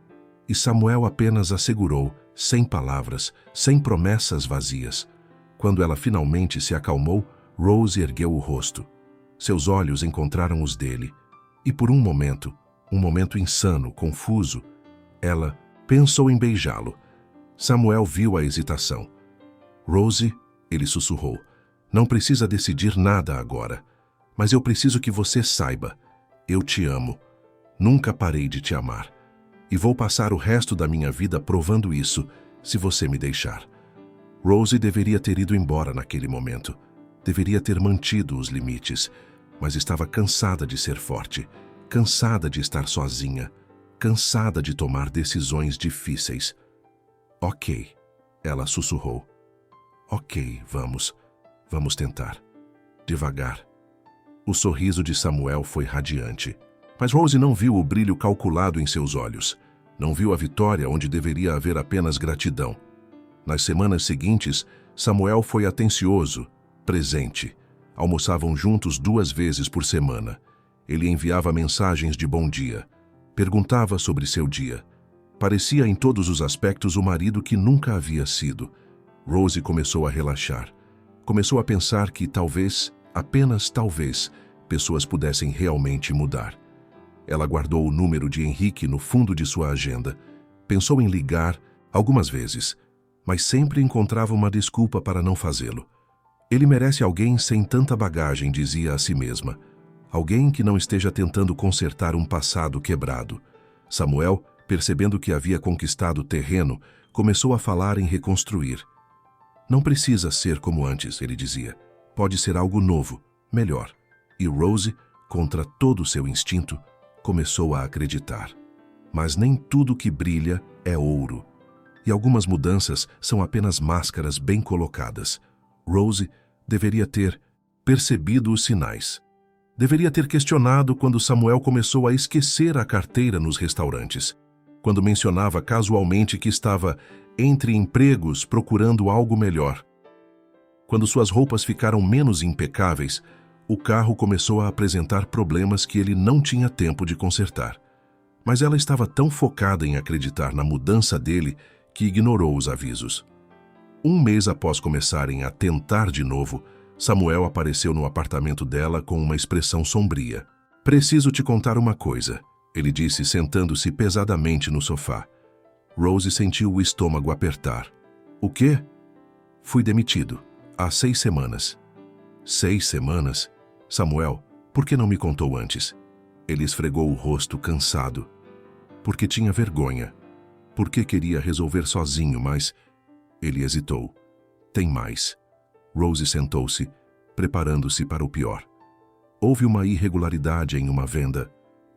Speaker 1: E Samuel apenas a segurou, sem palavras, sem promessas vazias. Quando ela finalmente se acalmou, Rose ergueu o rosto. Seus olhos encontraram os dele. E por um momento insano, confuso, ela pensou em beijá-lo. Samuel viu a hesitação. Rose, ele sussurrou, não precisa decidir nada agora. Mas eu preciso que você saiba. Eu te amo. Nunca parei de te amar. E vou passar o resto da minha vida provando isso, se você me deixar. Rose deveria ter ido embora naquele momento. Deveria ter mantido os limites. Mas estava cansada de ser forte. Cansada de estar sozinha. Cansada de tomar decisões difíceis. Ok, ela sussurrou. Ok, vamos tentar. Devagar. O sorriso de Samuel foi radiante. Mas Rose não viu o brilho calculado em seus olhos. Não viu a vitória onde deveria haver apenas gratidão. Nas semanas seguintes, Samuel foi atencioso, presente. Almoçavam juntos 2 vezes por semana. Ele enviava mensagens de bom dia. Perguntava sobre seu dia. Parecia em todos os aspectos o marido que nunca havia sido. Rose começou a relaxar. Começou a pensar que talvez, apenas talvez, pessoas pudessem realmente mudar. Ela guardou o número de Henrique no fundo de sua agenda. Pensou em ligar algumas vezes, mas sempre encontrava uma desculpa para não fazê-lo. Ele merece alguém sem tanta bagagem, dizia a si mesma. Alguém que não esteja tentando consertar um passado quebrado. Samuel, percebendo que havia conquistado terreno, começou a falar em reconstruir. Não precisa ser como antes, ele dizia. Pode ser algo novo, melhor. E Rose, contra todo o seu instinto, começou a acreditar. Mas nem tudo que brilha é ouro. E algumas mudanças são apenas máscaras bem colocadas. Rose deveria ter percebido os sinais. Deveria ter questionado quando Samuel começou a esquecer a carteira nos restaurantes. Quando mencionava casualmente que estava entre empregos procurando algo melhor. Quando suas roupas ficaram menos impecáveis, o carro começou a apresentar problemas que ele não tinha tempo de consertar. Mas ela estava tão focada em acreditar na mudança dele que ignorou os avisos. 1 mês após começarem a tentar de novo, Samuel apareceu no apartamento dela com uma expressão sombria. Preciso te contar uma coisa, ele disse sentando-se pesadamente no sofá. Rose sentiu o estômago apertar. O quê? Fui demitido. Há 6 semanas. 6 semanas? Samuel, por que não me contou antes? Ele esfregou o rosto, cansado. Porque tinha vergonha. Porque queria resolver sozinho, mas... Ele hesitou. Tem mais. Rose sentou-se, preparando-se para o pior. Houve uma irregularidade em uma venda.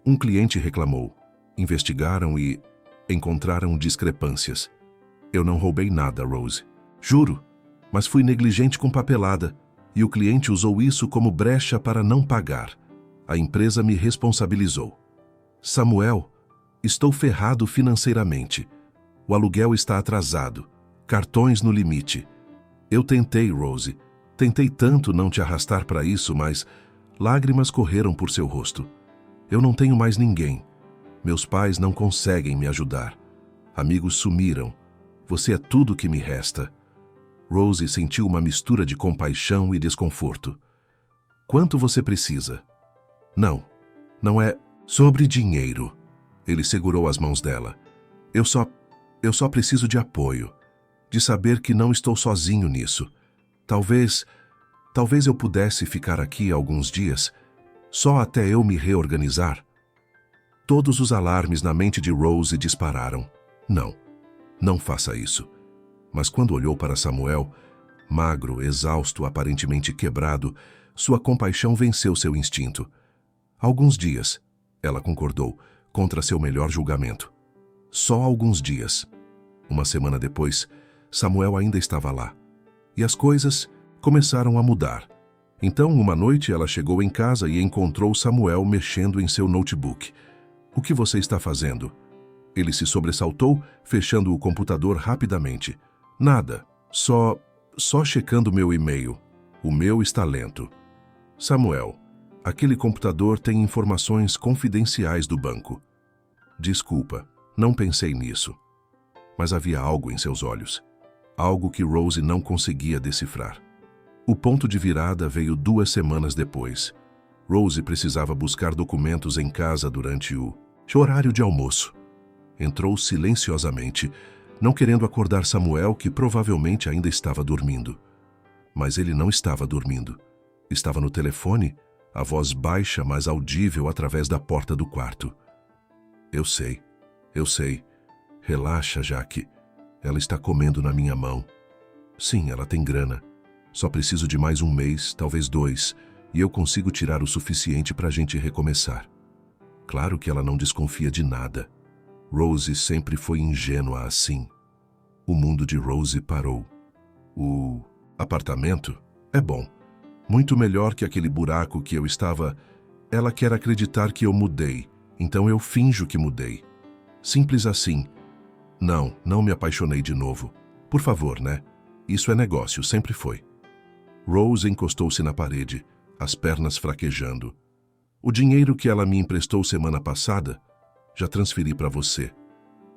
Speaker 1: Um cliente reclamou. Investigaram e encontraram discrepâncias. Eu não roubei nada, Rose. Juro, mas fui negligente com papelada e o cliente usou isso como brecha para não pagar. A empresa me responsabilizou. Samuel, estou ferrado financeiramente. O aluguel está atrasado. Cartões no limite. Eu tentei, Rose. Tentei tanto não te arrastar para isso, mas lágrimas correram por seu rosto. Eu não tenho mais ninguém. Meus pais não conseguem me ajudar. Amigos sumiram. Você é tudo que me resta. Rose sentiu uma mistura de compaixão e desconforto. Quanto você precisa? Não é sobre dinheiro. Ele segurou as mãos dela. Eu só preciso de apoio. De saber que não estou sozinho nisso. Talvez eu pudesse ficar aqui alguns dias, só até eu me reorganizar. Todos os alarmes na mente de Rose dispararam. Não faça isso. Mas quando olhou para Samuel, magro, exausto, aparentemente quebrado, sua compaixão venceu seu instinto. Alguns dias, ela concordou, contra seu melhor julgamento. Só alguns dias. Uma semana depois, Samuel ainda estava lá. E as coisas começaram a mudar. Então, uma noite, ela chegou em casa e encontrou Samuel mexendo em seu notebook. O que você está fazendo? Ele se sobressaltou, fechando o computador rapidamente. Nada, só checando meu e-mail. O meu está lento. Samuel, aquele computador tem informações confidenciais do banco. Desculpa, não pensei nisso. Mas havia algo em seus olhos. Algo que Rose não conseguia decifrar. O ponto de virada veio 2 semanas depois. Rose precisava buscar documentos em casa durante o horário de almoço. Entrou silenciosamente, não querendo acordar Samuel, que provavelmente ainda estava dormindo. Mas ele não estava dormindo. Estava no telefone, a voz baixa, mas audível através da porta do quarto. Eu sei. Relaxa, Jaque. Ela está comendo na minha mão. Sim, ela tem grana. Só preciso de mais 1 mês, talvez 2, e eu consigo tirar o suficiente para a gente recomeçar. Claro que ela não desconfia de nada. Rose sempre foi ingênua assim. O mundo de Rose parou. O apartamento é bom. Muito melhor que aquele buraco que eu estava. Ela quer acreditar que eu mudei, então eu finjo que mudei. Simples assim. Não me apaixonei de novo. Por favor, né? Isso é negócio, sempre foi. Rose encostou-se na parede, as pernas fraquejando. O dinheiro que ela me emprestou semana passada, já transferi para você.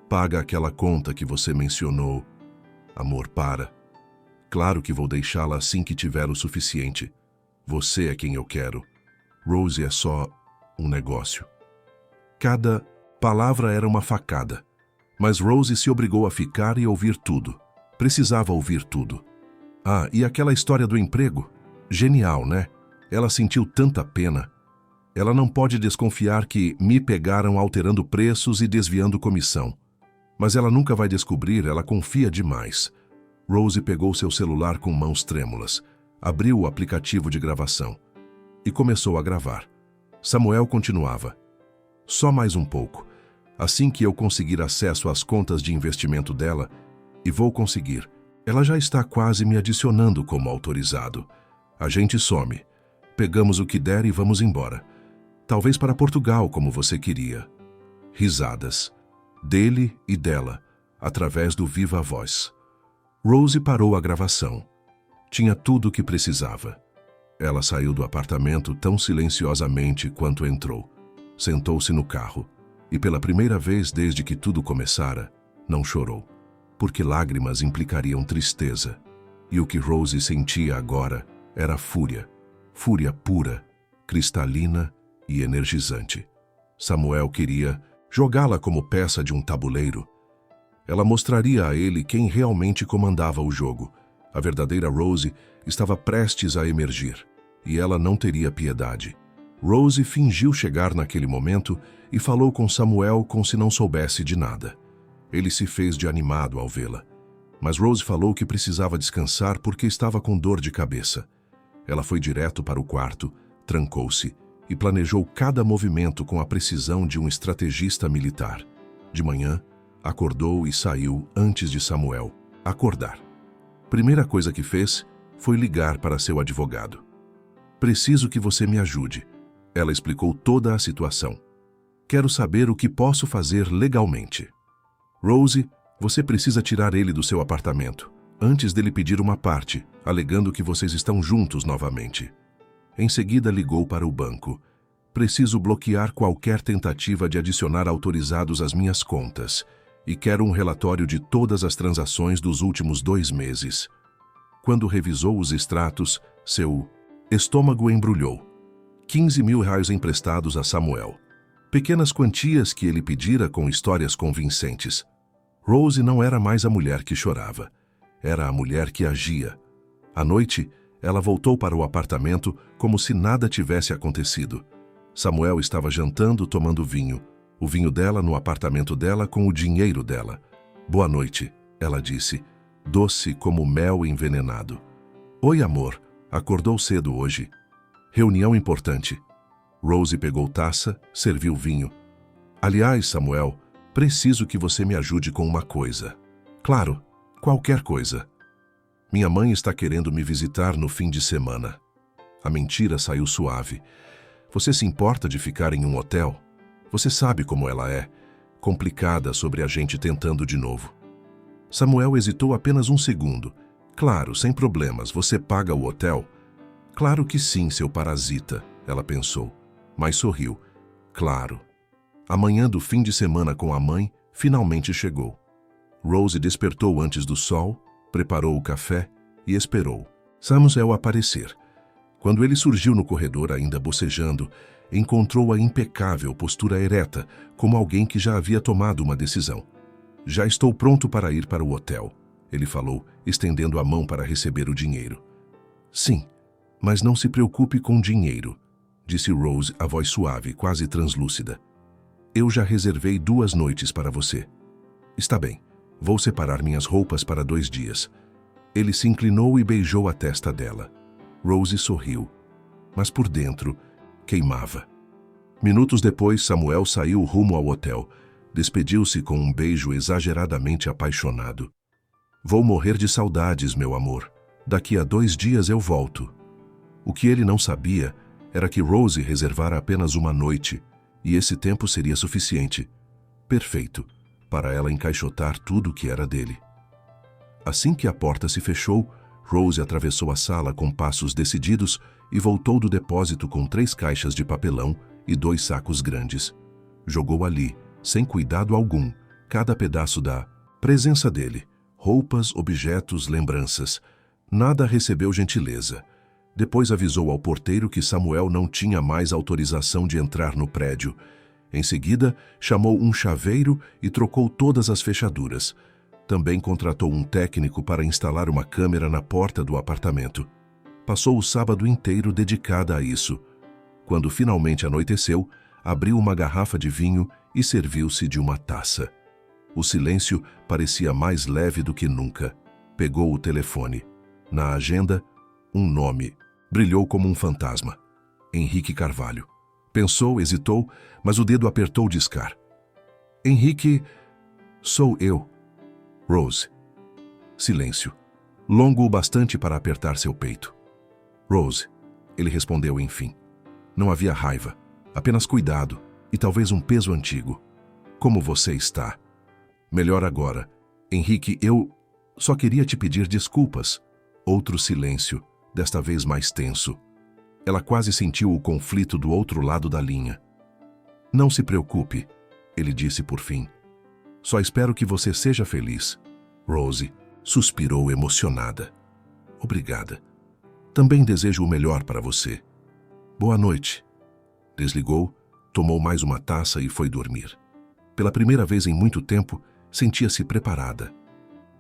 Speaker 1: Paga aquela conta que você mencionou. Amor, para. Claro que vou deixá-la assim que tiver o suficiente. Você é quem eu quero. Rose é só um negócio. Cada palavra era uma facada. Mas Rose se obrigou a ficar e ouvir tudo. Precisava ouvir tudo. Ah, e aquela história do emprego? Genial, né? Ela sentiu tanta pena. Ela não pode desconfiar que me pegaram alterando preços e desviando comissão. Mas ela nunca vai descobrir, ela confia demais. Rose pegou seu celular com mãos trêmulas, abriu o aplicativo de gravação e começou a gravar. Samuel continuava. Só mais um pouco. Assim que eu conseguir acesso às contas de investimento dela, e vou conseguir, ela já está quase me adicionando como autorizado. A gente some. Pegamos o que der e vamos embora. Talvez para Portugal, como você queria. Risadas. Dele e dela, através do viva voz. Rose parou a gravação. Tinha tudo o que precisava. Ela saiu do apartamento tão silenciosamente quanto entrou. Sentou-se no carro e, pela primeira vez desde que tudo começara, não chorou. Porque lágrimas implicariam tristeza. E o que Rose sentia agora era fúria. Fúria pura, cristalina e energizante. Samuel queria jogá-la como peça de um tabuleiro. Ela mostraria a ele quem realmente comandava o jogo, A verdadeira Rose estava prestes a emergir, e ela não teria piedade. Rose fingiu chegar naquele momento e falou com Samuel como se não soubesse de nada. Ele se fez de animado ao vê-la. Mas Rose falou que precisava descansar porque estava com dor de cabeça. Ela foi direto para o quarto, trancou-se e planejou cada movimento com a precisão de um estrategista militar. De manhã, acordou e saiu antes de Samuel acordar. Primeira coisa que fez foi ligar para seu advogado. "Preciso que você me ajude." Ela explicou toda a situação. "Quero saber o que posso fazer legalmente." "Rose, você precisa tirar ele do seu apartamento, antes dele pedir uma parte, alegando que vocês estão juntos novamente." Em seguida ligou para o banco. "Preciso bloquear qualquer tentativa de adicionar autorizados às minhas contas e quero um relatório de todas as transações dos últimos 2 meses." Quando revisou os extratos, seu estômago embrulhou. R$ 15.000 emprestados a Samuel. Pequenas quantias que ele pedira com histórias convincentes. Rose não era mais a mulher que chorava. Era a mulher que agia. À noite, ela voltou para o apartamento como se nada tivesse acontecido. Samuel estava jantando, tomando vinho. O vinho dela no apartamento dela com o dinheiro dela. "Boa noite," ela disse, doce como mel envenenado. "Oi, amor. Acordou cedo hoje." "Reunião importante." Rose pegou taça, serviu vinho. "Aliás, Samuel, preciso que você me ajude com uma coisa." "Claro, qualquer coisa." "Minha mãe está querendo me visitar no fim de semana." A mentira saiu suave. "Você se importa de ficar em um hotel? Você sabe como ela é, complicada sobre a gente tentando de novo." Samuel hesitou apenas um segundo. "Claro, sem problemas, você paga o hotel?" "Claro que sim, seu parasita," ela pensou, mas sorriu. "Claro." A manhã do fim de semana com a mãe finalmente chegou. Rose despertou antes do sol, preparou o café e esperou Samuel aparecer. Quando ele surgiu no corredor ainda bocejando, encontrou a impecável postura ereta, como alguém que já havia tomado uma decisão. "Já estou pronto para ir para o hotel," ele falou, estendendo a mão para receber o dinheiro. "Sim, mas não se preocupe com dinheiro," disse Rose, a voz suave, quase translúcida. "Eu já reservei 2 noites para você." "Está bem, vou separar minhas roupas para 2 dias." Ele se inclinou e beijou a testa dela. Rose sorriu, mas por dentro queimava. Minutos depois, Samuel saiu rumo ao hotel. Despediu-se com um beijo exageradamente apaixonado. "Vou morrer de saudades, meu amor. Daqui a 2 dias eu volto." O que ele não sabia era que Rose reservara apenas uma noite, e esse tempo seria suficiente. Perfeito, para ela encaixotar tudo o que era dele. Assim que a porta se fechou, Rose atravessou a sala com passos decididos e voltou do depósito com 3 caixas de papelão e 2 sacos grandes. Jogou ali, sem cuidado algum, cada pedaço da presença dele. Roupas, objetos, lembranças. Nada recebeu gentileza. Depois avisou ao porteiro que Samuel não tinha mais autorização de entrar no prédio. Em seguida, chamou um chaveiro e trocou todas as fechaduras. Também contratou um técnico para instalar uma câmera na porta do apartamento. Passou o sábado inteiro dedicada a isso. Quando finalmente anoiteceu, abriu uma garrafa de vinho e serviu-se de uma taça. O silêncio parecia mais leve do que nunca. Pegou o telefone. Na agenda, um nome. Brilhou como um fantasma. Henrique Carvalho. Pensou, hesitou, mas o dedo apertou o discar. "Henrique, sou eu." "Rose." Silêncio. Longo o bastante para apertar seu peito. "Rose," ele respondeu enfim. Não havia raiva, apenas cuidado e talvez um peso antigo. "Como você está?" "Melhor agora. Henrique, eu só queria te pedir desculpas." Outro silêncio, desta vez mais tenso. Ela quase sentiu o conflito do outro lado da linha. "Não se preocupe," ele disse por fim. "Só espero que você seja feliz." Rose suspirou emocionada. "Obrigada. Também desejo o melhor para você. Boa noite." Desligou, tomou mais uma taça e foi dormir. Pela primeira vez em muito tempo, sentia-se preparada.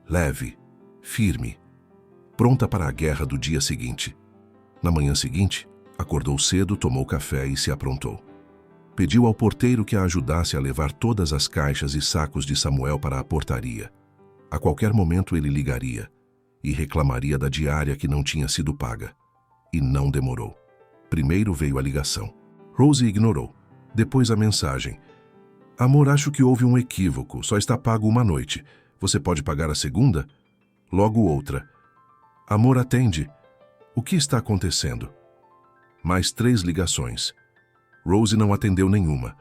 Speaker 1: Leve, firme. pronta para a guerra do dia seguinte. Na manhã seguinte, acordou cedo, tomou café e se aprontou. Pediu ao porteiro que a ajudasse a levar todas as caixas e sacos de Samuel para a portaria. A qualquer momento ele ligaria e reclamaria da diária que não tinha sido paga. E não demorou. Primeiro veio a ligação. Rose ignorou. Depois a mensagem. Amor, acho que houve um equívoco. Só está pago uma noite. Você pode pagar a segunda? Logo outra. Amor, atende. O que está acontecendo? Mais 3 ligações. Rose não atendeu nenhuma.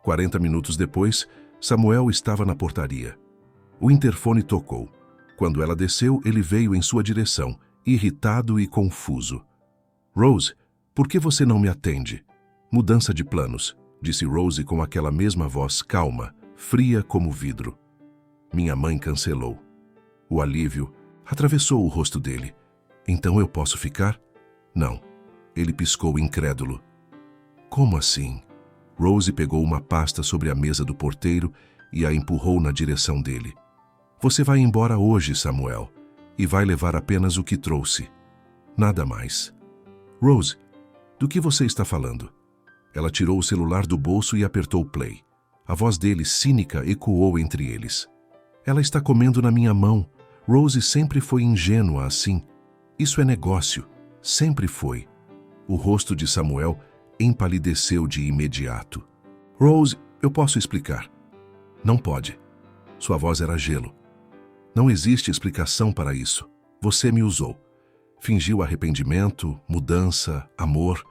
Speaker 1: 40 minutos depois, Samuel estava na portaria. O interfone tocou. Quando ela desceu, ele veio em sua direção, irritado e confuso. Rose, por que você não me atende? Mudança de planos, disse Rose com aquela mesma voz calma, fria como vidro. Minha mãe cancelou. O alívio atravessou o rosto dele. Então eu posso ficar? Não. Ele piscou incrédulo. Como assim? Rose pegou uma pasta sobre a mesa do porteiro e a empurrou na direção dele. Você vai embora hoje, Samuel, e vai levar apenas o que trouxe. Nada mais. Rose, do que você está falando? Ela tirou o celular do bolso e apertou play. A voz dele, cínica, ecoou entre eles. Ela está comendo na minha mão. Rose sempre foi ingênua assim. Isso é negócio. Sempre foi. O rosto de Samuel empalideceu de imediato. Rose, eu posso explicar. Não pode. Sua voz era gelo. Não existe explicação para isso. Você me usou. Fingiu arrependimento, mudança, amor,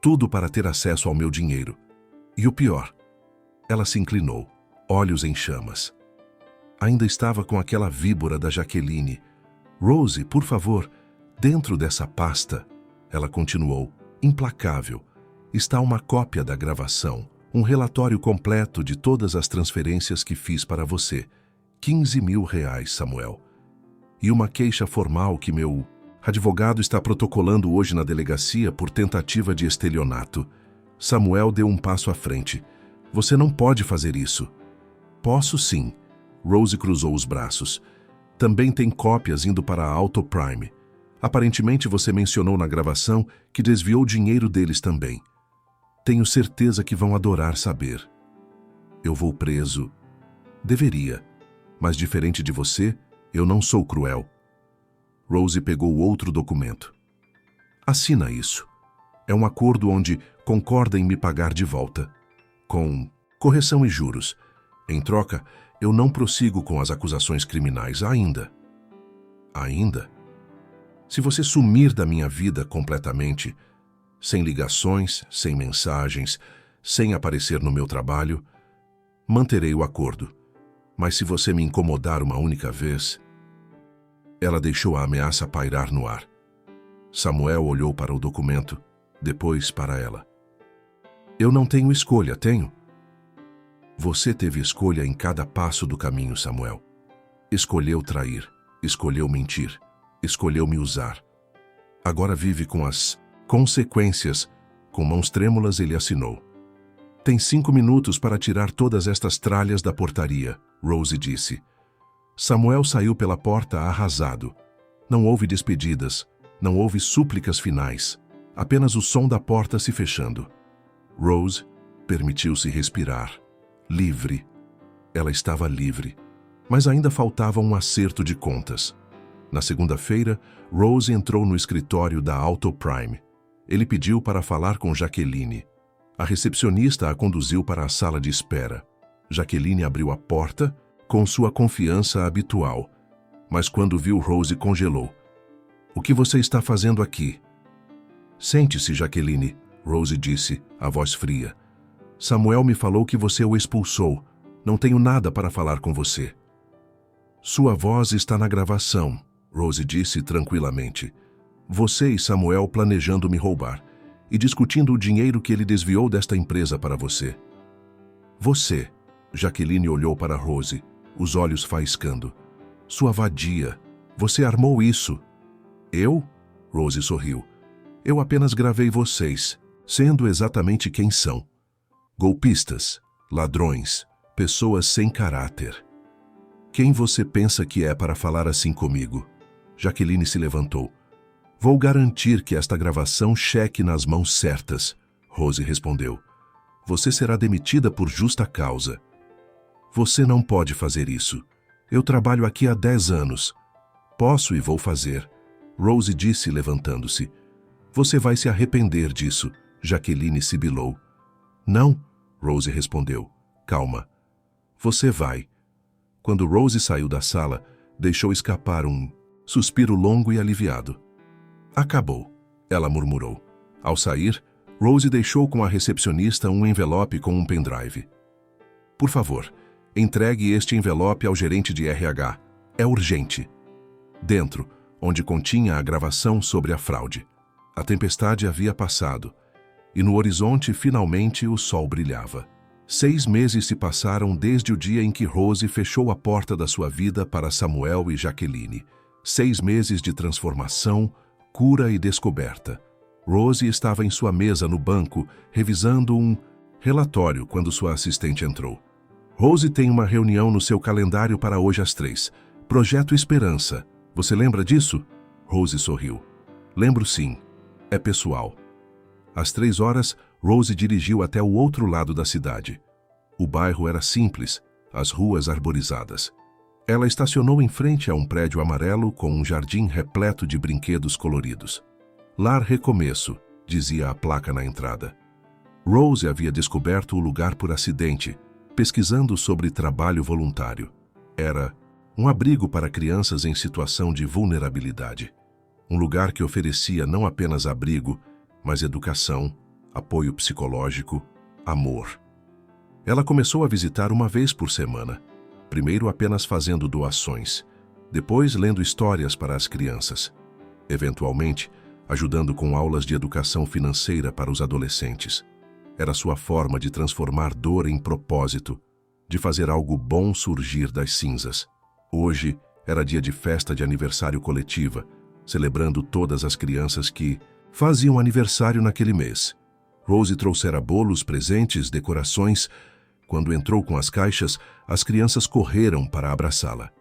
Speaker 1: tudo para ter acesso ao meu dinheiro. E o pior, ela se inclinou, olhos em chamas. Ainda estava com aquela víbora da Jaqueline. Rose, por favor, dentro dessa pasta, ela continuou, implacável, está uma cópia da gravação, um relatório completo de todas as transferências que fiz para você. 15 mil reais, Samuel. E uma queixa formal que meu advogado está protocolando hoje na delegacia por tentativa de estelionato. Samuel deu um passo à frente. Você não pode fazer isso. Posso sim. Rose cruzou os braços. Também tem cópias indo para a Autoprime. Aparentemente você mencionou na gravação que desviou dinheiro deles também. Tenho certeza que vão adorar saber. Eu vou preso. Deveria. Mas diferente de você, eu não sou cruel. Rose pegou outro documento. Assina isso. É um acordo onde concorda em me pagar de volta. Com correção e juros. Em troca, eu não prossigo com as acusações criminais ainda. Ainda? Se você sumir da minha vida completamente, sem ligações, sem mensagens, sem aparecer no meu trabalho, manterei o acordo. Mas se você me incomodar uma única vez... Ela deixou a ameaça pairar no ar. Samuel olhou para o documento, depois para ela. Eu não tenho escolha, tenho? Você teve escolha em cada passo do caminho, Samuel. Escolheu trair, escolheu mentir, escolheu me usar. Agora vive com as consequências. Com mãos trêmulas ele assinou. Tem 5 minutos para tirar todas estas tralhas da portaria, Rose disse. Samuel saiu pela porta arrasado. Não houve despedidas, não houve súplicas finais, apenas o som da porta se fechando. Rose permitiu-se respirar. Livre. Ela estava livre, mas ainda faltava um acerto de contas. Na segunda-feira, Rose entrou no escritório da Autoprime. Ele pediu para falar com Jaqueline. A recepcionista a conduziu para a sala de espera. Jaqueline abriu a porta com sua confiança habitual, mas quando viu Rose congelou. O que você está fazendo aqui? Sente-se, Jaqueline, Rose disse, a voz fria. Samuel me falou que você o expulsou. Não tenho nada para falar com você. Sua voz está na gravação, Rose disse tranquilamente. Você e Samuel planejando me roubar e discutindo o dinheiro que ele desviou desta empresa para você. Você, Jaqueline olhou para Rose, os olhos faiscando. Sua vadia, você armou isso. Eu? Rose sorriu. Eu apenas gravei vocês, sendo exatamente quem são. Golpistas, ladrões, pessoas sem caráter. Quem você pensa que é para falar assim comigo? Jaqueline se levantou. Vou garantir que esta gravação cheque nas mãos certas, Rose respondeu. Você será demitida por justa causa. Você não pode fazer isso. Eu trabalho aqui há 10 anos. Posso e vou fazer, Rose disse levantando-se. Você vai se arrepender disso, Jaqueline sibilou. Não, Rose respondeu. Calma. Você vai. Quando Rose saiu da sala, deixou escapar um suspiro longo e aliviado. Acabou, ela murmurou. Ao sair, Rose deixou com a recepcionista um envelope com um pendrive. Por favor, entregue este envelope ao gerente de RH. É urgente. Dentro, onde continha a gravação sobre a fraude. A tempestade havia passado, e no horizonte finalmente o sol brilhava. 6 meses se passaram desde o dia em que Rose fechou a porta da sua vida para Samuel e Jaqueline. 6 meses de transformação, cura e descoberta. Rose estava em sua mesa no banco, revisando um relatório quando sua assistente entrou. Rose tem uma reunião no seu calendário para hoje às 3. Projeto Esperança. Você lembra disso? Rose sorriu. Lembro sim. É pessoal. Às 3 horas, Rose dirigiu até o outro lado da cidade. O bairro era simples, as ruas arborizadas. Ela estacionou em frente a um prédio amarelo com um jardim repleto de brinquedos coloridos. Lar Recomeço, dizia a placa na entrada. Rose havia descoberto o lugar por acidente, pesquisando sobre trabalho voluntário. Era um abrigo para crianças em situação de vulnerabilidade. Um lugar que oferecia não apenas abrigo, mas educação, apoio psicológico, amor. Ela começou a visitar uma vez por semana, primeiro apenas fazendo doações, depois lendo histórias para as crianças, eventualmente ajudando com aulas de educação financeira para os adolescentes. Era sua forma de transformar dor em propósito, de fazer algo bom surgir das cinzas. Hoje era dia de festa de aniversário coletiva, celebrando todas as crianças que faziam aniversário naquele mês. Rose trouxera bolos, presentes, decorações. Quando entrou com as caixas, as crianças correram para abraçá-la.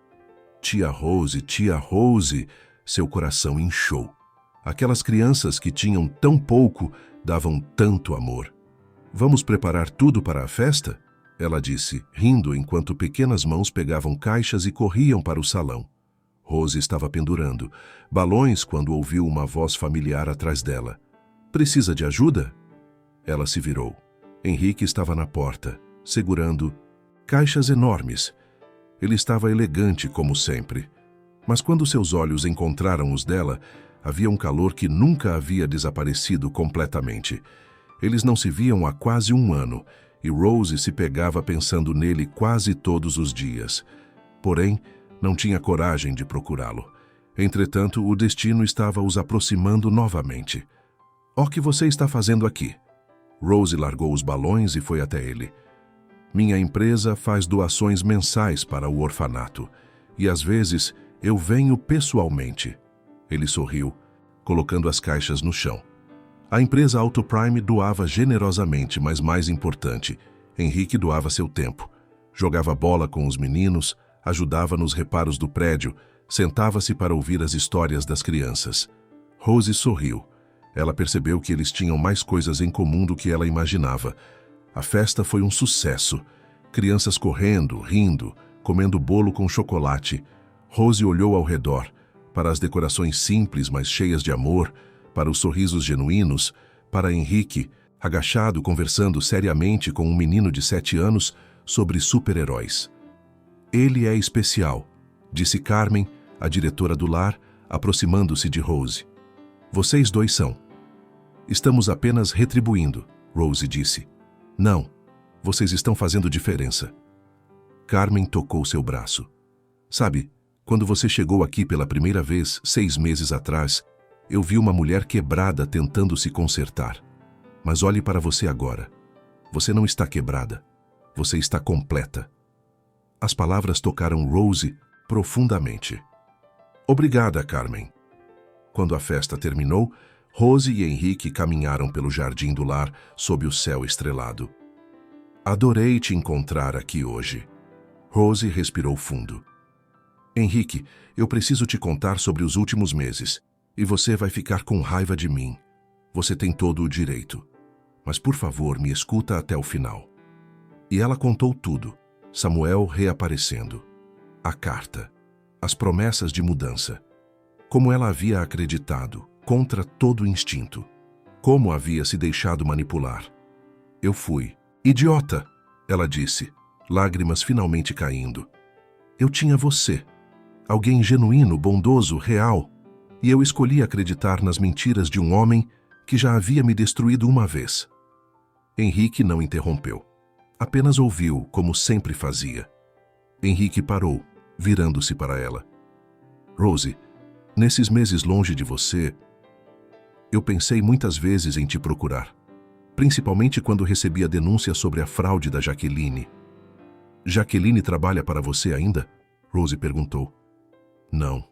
Speaker 1: Tia Rose, seu coração inchou. Aquelas crianças que tinham tão pouco davam tanto amor. Vamos preparar tudo para a festa? Ela disse, rindo enquanto pequenas mãos pegavam caixas e corriam para o salão. Rose estava pendurando balões quando ouviu uma voz familiar atrás dela. Precisa de ajuda? Ela se virou. Henrique estava na porta, segurando caixas enormes. Ele estava elegante como sempre. Mas quando seus olhos encontraram os dela, havia um calor que nunca havia desaparecido completamente. Eles não se viam há quase 1 ano, e Rose se pegava pensando nele quase todos os dias. Porém, não tinha coragem de procurá-lo. Entretanto, o destino estava os aproximando novamente. « O que você está fazendo aqui? » Rose largou os balões e foi até ele. Minha empresa faz doações mensais para o orfanato, e às vezes eu venho pessoalmente. Ele sorriu, colocando as caixas no chão. A empresa Autoprime doava generosamente, mas mais importante, Henrique doava seu tempo. Jogava bola com os meninos, ajudava nos reparos do prédio, sentava-se para ouvir as histórias das crianças. Rose sorriu. Ela percebeu que eles tinham mais coisas em comum do que ela imaginava. A festa foi um sucesso. Crianças correndo, rindo, comendo bolo com chocolate. Rose olhou ao redor, para as decorações simples, mas cheias de amor, para os sorrisos genuínos, para Henrique, agachado conversando seriamente com um menino de 7 anos sobre super-heróis. Ele é especial, disse Carmen, a diretora do lar, aproximando-se de Rose. Vocês dois são. Estamos apenas retribuindo, Rose disse. Não, vocês estão fazendo diferença. Carmen tocou seu braço. Sabe, quando você chegou aqui pela primeira vez, 6 meses atrás, eu vi uma mulher quebrada tentando se consertar. Mas olhe para você agora. Você não está quebrada. Você está completa. As palavras tocaram Rose profundamente. Obrigada, Carmen. Quando a festa terminou, Rose e Henrique caminharam pelo jardim do lar sob o céu estrelado. Adorei te encontrar aqui hoje. Rose respirou fundo. Henrique, eu preciso te contar sobre os últimos meses. E você vai ficar com raiva de mim. Você tem todo o direito. Mas, por favor, me escuta até o final. E ela contou tudo. Samuel reaparecendo. A carta. As promessas de mudança. Como ela havia acreditado, contra todo instinto. Como havia se deixado manipular. Eu fui. Idiota! Ela disse, lágrimas finalmente caindo. Eu tinha você. Alguém genuíno, bondoso, real. E eu escolhi acreditar nas mentiras de um homem que já havia me destruído uma vez. Henrique não interrompeu. Apenas ouviu, como sempre fazia. Henrique parou, virando-se para ela. Rose, nesses meses longe de você, eu pensei muitas vezes em te procurar. Principalmente quando recebi a denúncia sobre a fraude da Jaqueline. Jaqueline trabalha para você ainda? Rose perguntou. Não.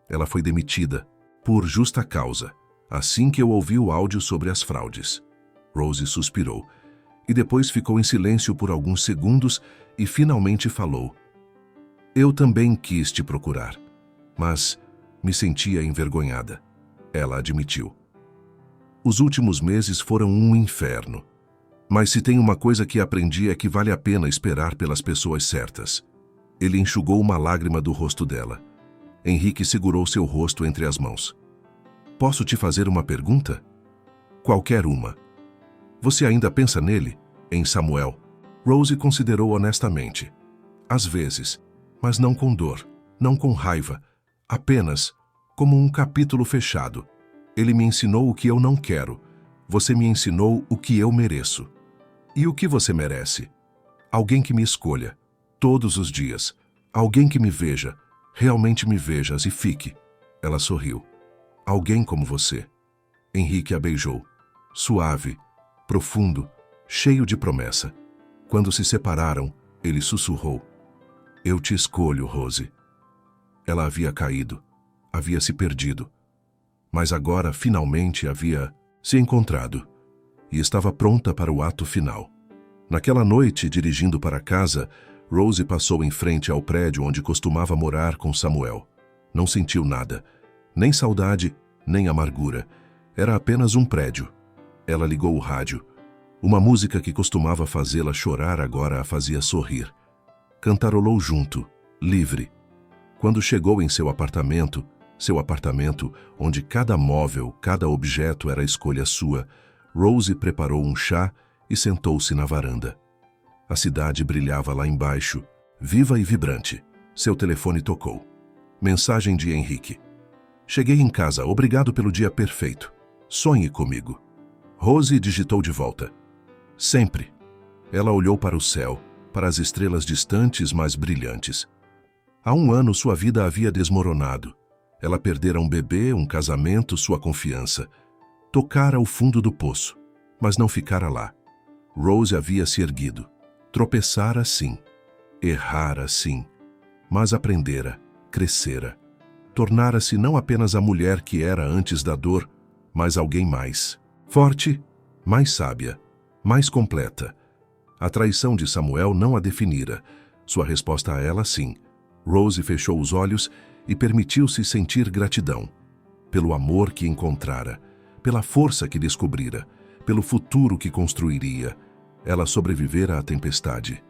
Speaker 1: Ela foi demitida, por justa causa, assim que eu ouvi o áudio sobre as fraudes. Rose suspirou, e depois ficou em silêncio por alguns segundos e finalmente falou. Eu também quis te procurar, mas me sentia envergonhada. Ela admitiu. Os últimos meses foram um inferno. Mas se tem uma coisa que aprendi é que vale a pena esperar pelas pessoas certas. Ele enxugou uma lágrima do rosto dela. Henrique segurou seu rosto entre as mãos. Posso te fazer uma pergunta? Qualquer uma. Você ainda pensa nele? Em Samuel? Rose considerou honestamente. Às vezes, mas não com dor, não com raiva, apenas como um capítulo fechado. Ele me ensinou o que eu não quero. Você me ensinou o que eu mereço. E o que você merece? Alguém que me escolha, todos os dias. Alguém que me veja, realmente me vejas e fique. Ela sorriu. Alguém como você. Henrique a beijou. Suave, profundo, cheio de promessa. Quando se separaram, ele sussurrou. Eu te escolho, Rose. Ela havia caído, havia se perdido. Mas agora, finalmente, havia se encontrado. E estava pronta para o ato final. Naquela noite, dirigindo para casa, Rose passou em frente ao prédio onde costumava morar com Samuel. Não sentiu nada, nem saudade, nem amargura. Era apenas um prédio. Ela ligou o rádio. Uma música que costumava fazê-la chorar agora a fazia sorrir. Cantarolou junto, livre. Quando chegou em seu apartamento onde cada móvel, cada objeto era escolha sua, Rose preparou um chá e sentou-se na varanda. A cidade brilhava lá embaixo, viva e vibrante. Seu telefone tocou. Mensagem de Henrique. Cheguei em casa, obrigado pelo dia perfeito. Sonhe comigo. Rose digitou de volta. Sempre. Ela olhou para o céu, para as estrelas distantes, mas brilhantes. Há um ano sua vida havia desmoronado. Ela perdera um bebê, um casamento, sua confiança. Tocara o fundo do poço, mas não ficara lá. Rose havia se erguido. Tropeçara sim. Errara sim. Mas aprendera, crescera. Tornara-se não apenas a mulher que era antes da dor, mas alguém mais. Forte, mais sábia, mais completa. A traição de Samuel não a definira. Sua resposta a ela, sim. Rose fechou os olhos e permitiu-se sentir gratidão. Pelo amor que encontrara, pela força que descobrira, pelo futuro que construiria. Ela sobrevivera à tempestade.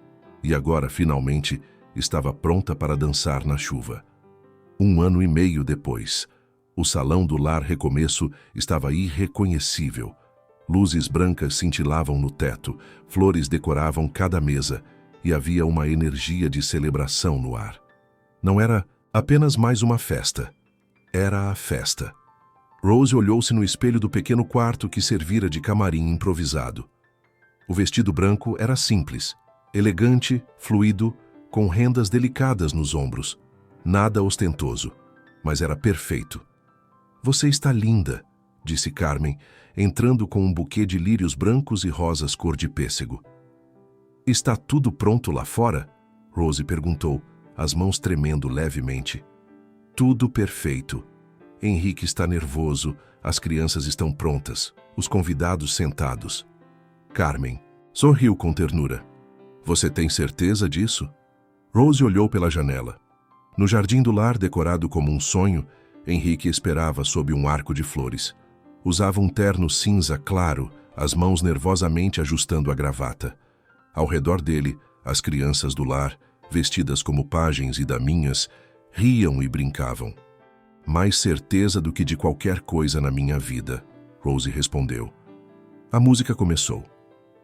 Speaker 1: E agora, finalmente, estava pronta para dançar na chuva. 1 ano e meio depois, o salão do lar Recomeço estava irreconhecível. Luzes brancas cintilavam no teto, flores decoravam cada mesa e havia uma energia de celebração no ar. Não era apenas mais uma festa. Era a festa. Rose olhou-se no espelho do pequeno quarto que servira de camarim improvisado. O vestido branco era simples, elegante, fluido, com rendas delicadas nos ombros. Nada ostentoso, mas era perfeito. Você está linda, disse Carmen, entrando com um buquê de lírios brancos e rosas cor de pêssego. Está tudo pronto lá fora? Rose perguntou, as mãos tremendo levemente. Tudo perfeito. Henrique está nervoso, as crianças estão prontas, os convidados sentados. Carmen sorriu com ternura. Você tem certeza disso? Rose olhou pela janela. No jardim do lar, decorado como um sonho, Henrique esperava sob um arco de flores. Usava um terno cinza claro, as mãos nervosamente ajustando a gravata. Ao redor dele, as crianças do lar, vestidas como pajens e daminhas, riam e brincavam. Mais certeza do que de qualquer coisa na minha vida, Rose respondeu. A música começou.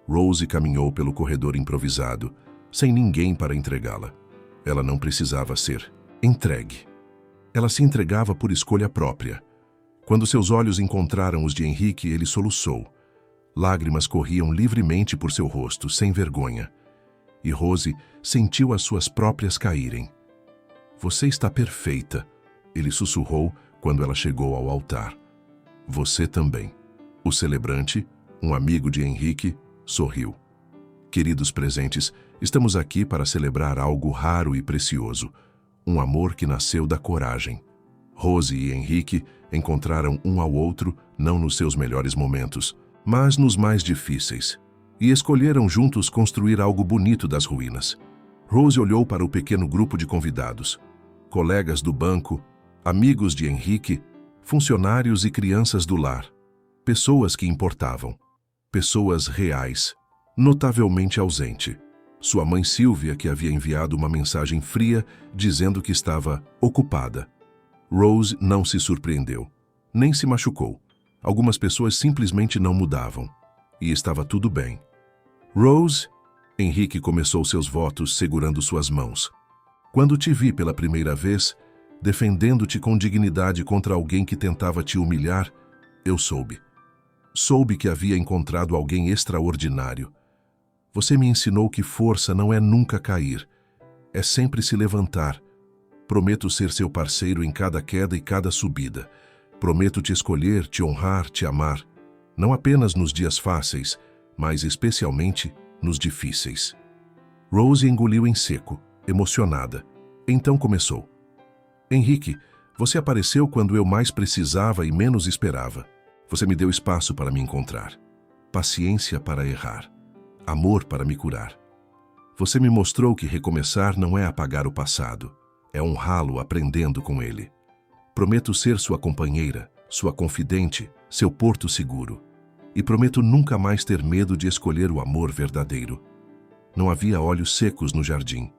Speaker 1: Rose caminhou pelo corredor improvisado, sem ninguém para entregá-la. Ela não precisava ser entregue. Ela se entregava por escolha própria. Quando seus olhos encontraram os de Henrique, ele soluçou. Lágrimas corriam livremente por seu rosto, sem vergonha. E Rose sentiu as suas próprias caírem. Você está perfeita, ele sussurrou quando ela chegou ao altar. Você também. O celebrante, um amigo de Henrique, sorriu. Queridos presentes, estamos aqui para celebrar algo raro e precioso. Um amor que nasceu da coragem. Rose e Henrique encontraram um ao outro não nos seus melhores momentos, mas nos mais difíceis, e escolheram juntos construir algo bonito das ruínas. Rose olhou para o pequeno grupo de convidados, colegas do banco, amigos de Henrique, funcionários e crianças do lar, pessoas que importavam, pessoas reais, notavelmente ausente. Sua mãe Sylvia, que havia enviado uma mensagem fria dizendo que estava ocupada. Rose não se surpreendeu, nem se machucou. Algumas pessoas simplesmente não mudavam. E estava tudo bem. Rose, Henrique começou seus votos segurando suas mãos. Quando te vi pela primeira vez, defendendo-te com dignidade contra alguém que tentava te humilhar, eu soube. Soube que havia encontrado alguém extraordinário. Você me ensinou que força não é nunca cair, é sempre se levantar. Prometo ser seu parceiro em cada queda e cada subida. Prometo te escolher, te honrar, te amar, não apenas nos dias fáceis, mas especialmente nos difíceis. Rose engoliu em seco, emocionada. Então começou. Henrique, você apareceu quando eu mais precisava e menos esperava. Você me deu espaço para me encontrar, paciência para errar, amor para me curar. Você me mostrou que recomeçar não é apagar o passado, é honrá-lo aprendendo com ele. Prometo ser sua companheira, sua confidente, seu porto seguro. E prometo nunca mais ter medo de escolher o amor verdadeiro. Não havia olhos secos no jardim.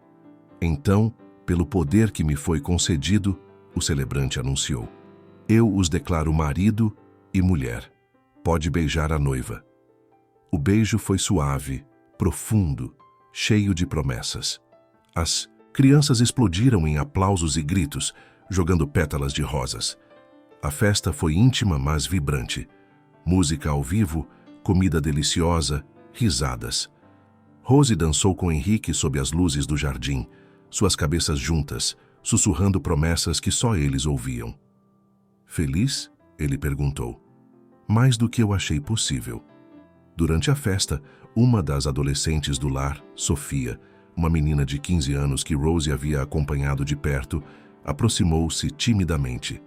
Speaker 1: Então, pelo poder que me foi concedido, o celebrante anunciou. Eu os declaro marido e mulher. Pode beijar a noiva. O beijo foi suave, profundo, cheio de promessas. As crianças explodiram em aplausos e gritos, jogando pétalas de rosas. A festa foi íntima, mas vibrante. Música ao vivo, comida deliciosa, risadas. Rose dançou com Henrique sob as luzes do jardim, suas cabeças juntas, sussurrando promessas que só eles ouviam. Feliz? Ele perguntou. Mais do que eu achei possível. Durante a festa, uma das adolescentes do lar, Sofia, uma menina de 15 anos que Rose havia acompanhado de perto, aproximou-se timidamente.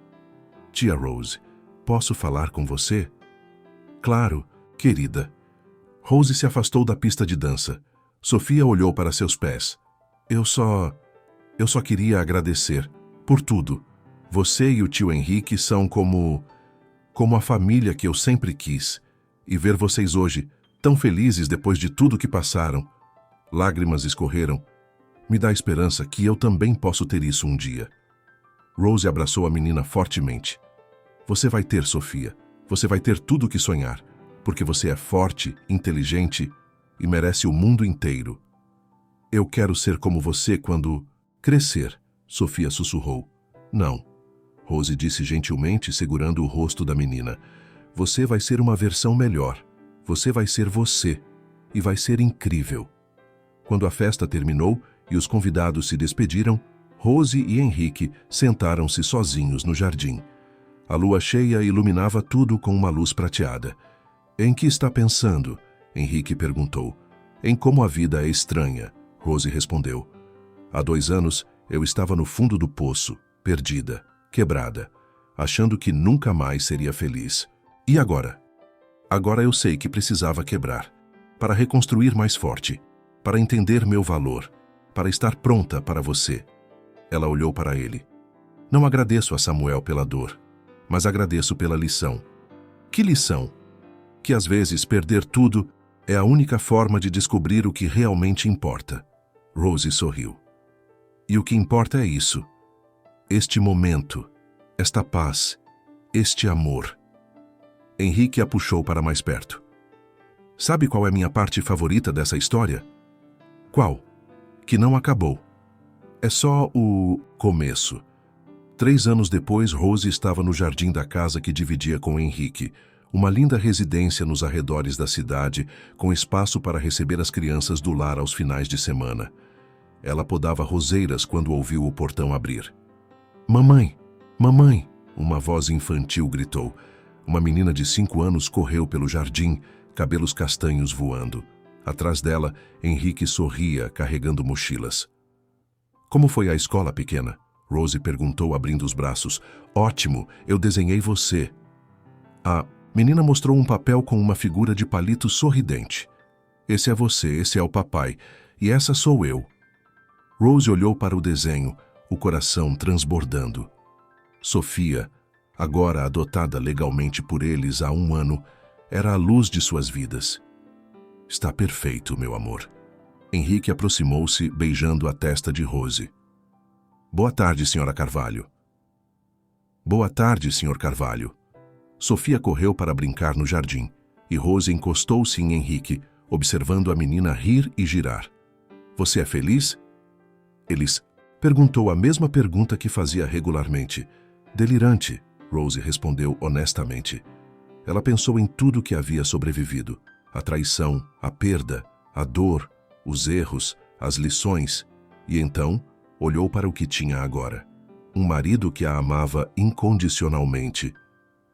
Speaker 1: Tia Rose, posso falar com você? Claro, querida. Rose se afastou da pista de dança. Sofia olhou para seus pés. Eu só queria agradecer por tudo. Você e o tio Henrique são como a família que eu sempre quis. E ver vocês hoje, tão felizes depois de tudo que passaram. Lágrimas escorreram. Me dá esperança que eu também posso ter isso um dia. Rose abraçou a menina fortemente. Você vai ter, Sofia. Você vai ter tudo o que sonhar, porque você é forte, inteligente e merece o mundo inteiro. Eu quero ser como você quando crescer, Sofia sussurrou. Não, Rose disse gentilmente, segurando o rosto da menina. Você vai ser uma versão melhor. Você vai ser você. E vai ser incrível. Quando a festa terminou e os convidados se despediram, Rose e Henrique sentaram-se sozinhos no jardim. A lua cheia iluminava tudo com uma luz prateada. Em que está pensando? Henrique perguntou. Em como a vida é estranha, Rose respondeu. Há 2 anos, eu estava no fundo do poço, perdida, quebrada, achando que nunca mais seria feliz. E agora? Agora eu sei que precisava quebrar, para reconstruir mais forte, para entender meu valor, para estar pronta para você. Ela olhou para ele. Não agradeço a Samuel pela dor, mas agradeço pela lição. Que lição? Que às vezes perder tudo é a única forma de descobrir o que realmente importa. Rosie sorriu. E o que importa é isso. Este momento, esta paz, este amor. Henrique a puxou para mais perto. Sabe qual é minha parte favorita dessa história? Qual? Que não acabou. É só o começo. 3 anos depois, Rosie estava no jardim da casa que dividia com Henrique, uma linda residência nos arredores da cidade, com espaço para receber as crianças do lar aos finais de semana. Ela podava roseiras quando ouviu o portão abrir. Mamãe! Mamãe! Uma voz infantil gritou. Uma menina de 5 anos correu pelo jardim, cabelos castanhos voando. Atrás dela, Henrique sorria, carregando mochilas. Como foi a escola, pequena? Rosie perguntou, abrindo os braços. Ótimo, eu desenhei você. A menina mostrou um papel com uma figura de palito sorridente. Esse é você, esse é o papai, e essa sou eu. Rosie olhou para o desenho, o coração transbordando. Sofia, agora adotada legalmente por eles há 1 ano, era a luz de suas vidas. Está perfeito, meu amor. Henrique aproximou-se, beijando a testa de Rosie. Boa tarde, senhora Carvalho. Boa tarde, senhor Carvalho. Sofia correu para brincar no jardim, e Rosie encostou-se em Henrique, observando a menina rir e girar. Você é feliz? Eles perguntou a mesma pergunta que fazia regularmente. Delirante, Rosie respondeu honestamente. Ela pensou em tudo que havia sobrevivido. A traição, a perda, a dor, os erros, as lições. E então, olhou para o que tinha agora. Um marido que a amava incondicionalmente.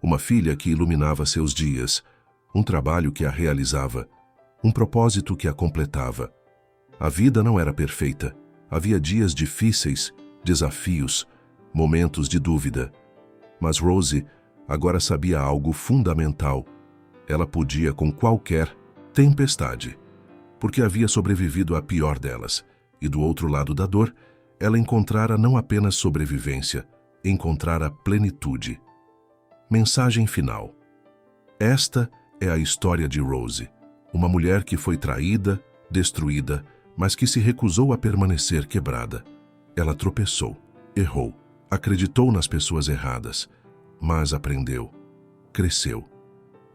Speaker 1: Uma filha que iluminava seus dias. Um trabalho que a realizava. Um propósito que a completava. A vida não era perfeita. Havia dias difíceis, desafios, momentos de dúvida. Mas Rosie agora sabia algo fundamental. Ela podia com qualquer tempestade, porque havia sobrevivido à pior delas. E do outro lado da dor, ela encontrara não apenas sobrevivência, encontrara plenitude. Mensagem final. Esta é a história de Rosie, uma mulher que foi traída, destruída, mas que se recusou a permanecer quebrada. Ela tropeçou, errou, acreditou nas pessoas erradas, mas aprendeu, cresceu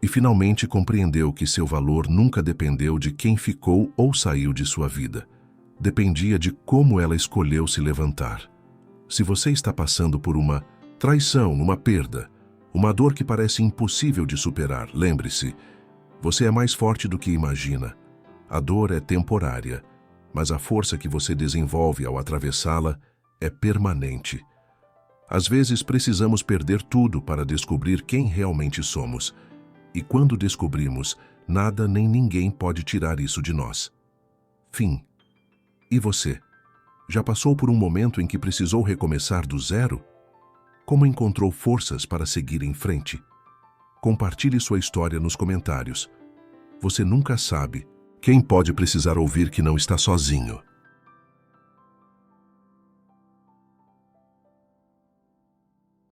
Speaker 1: e finalmente compreendeu que seu valor nunca dependeu de quem ficou ou saiu de sua vida. Dependia de como ela escolheu se levantar. Se você está passando por uma traição, uma perda, uma dor que parece impossível de superar, lembre-se, você é mais forte do que imagina. A dor é temporária, mas a força que você desenvolve ao atravessá-la é permanente. Às vezes precisamos perder tudo para descobrir quem realmente somos. E quando descobrimos, nada nem ninguém pode tirar isso de nós. Fim. E você? Já passou por um momento em que precisou recomeçar do zero? Como encontrou forças para seguir em frente? Compartilhe sua história nos comentários. Você nunca sabe quem pode precisar ouvir que não está sozinho.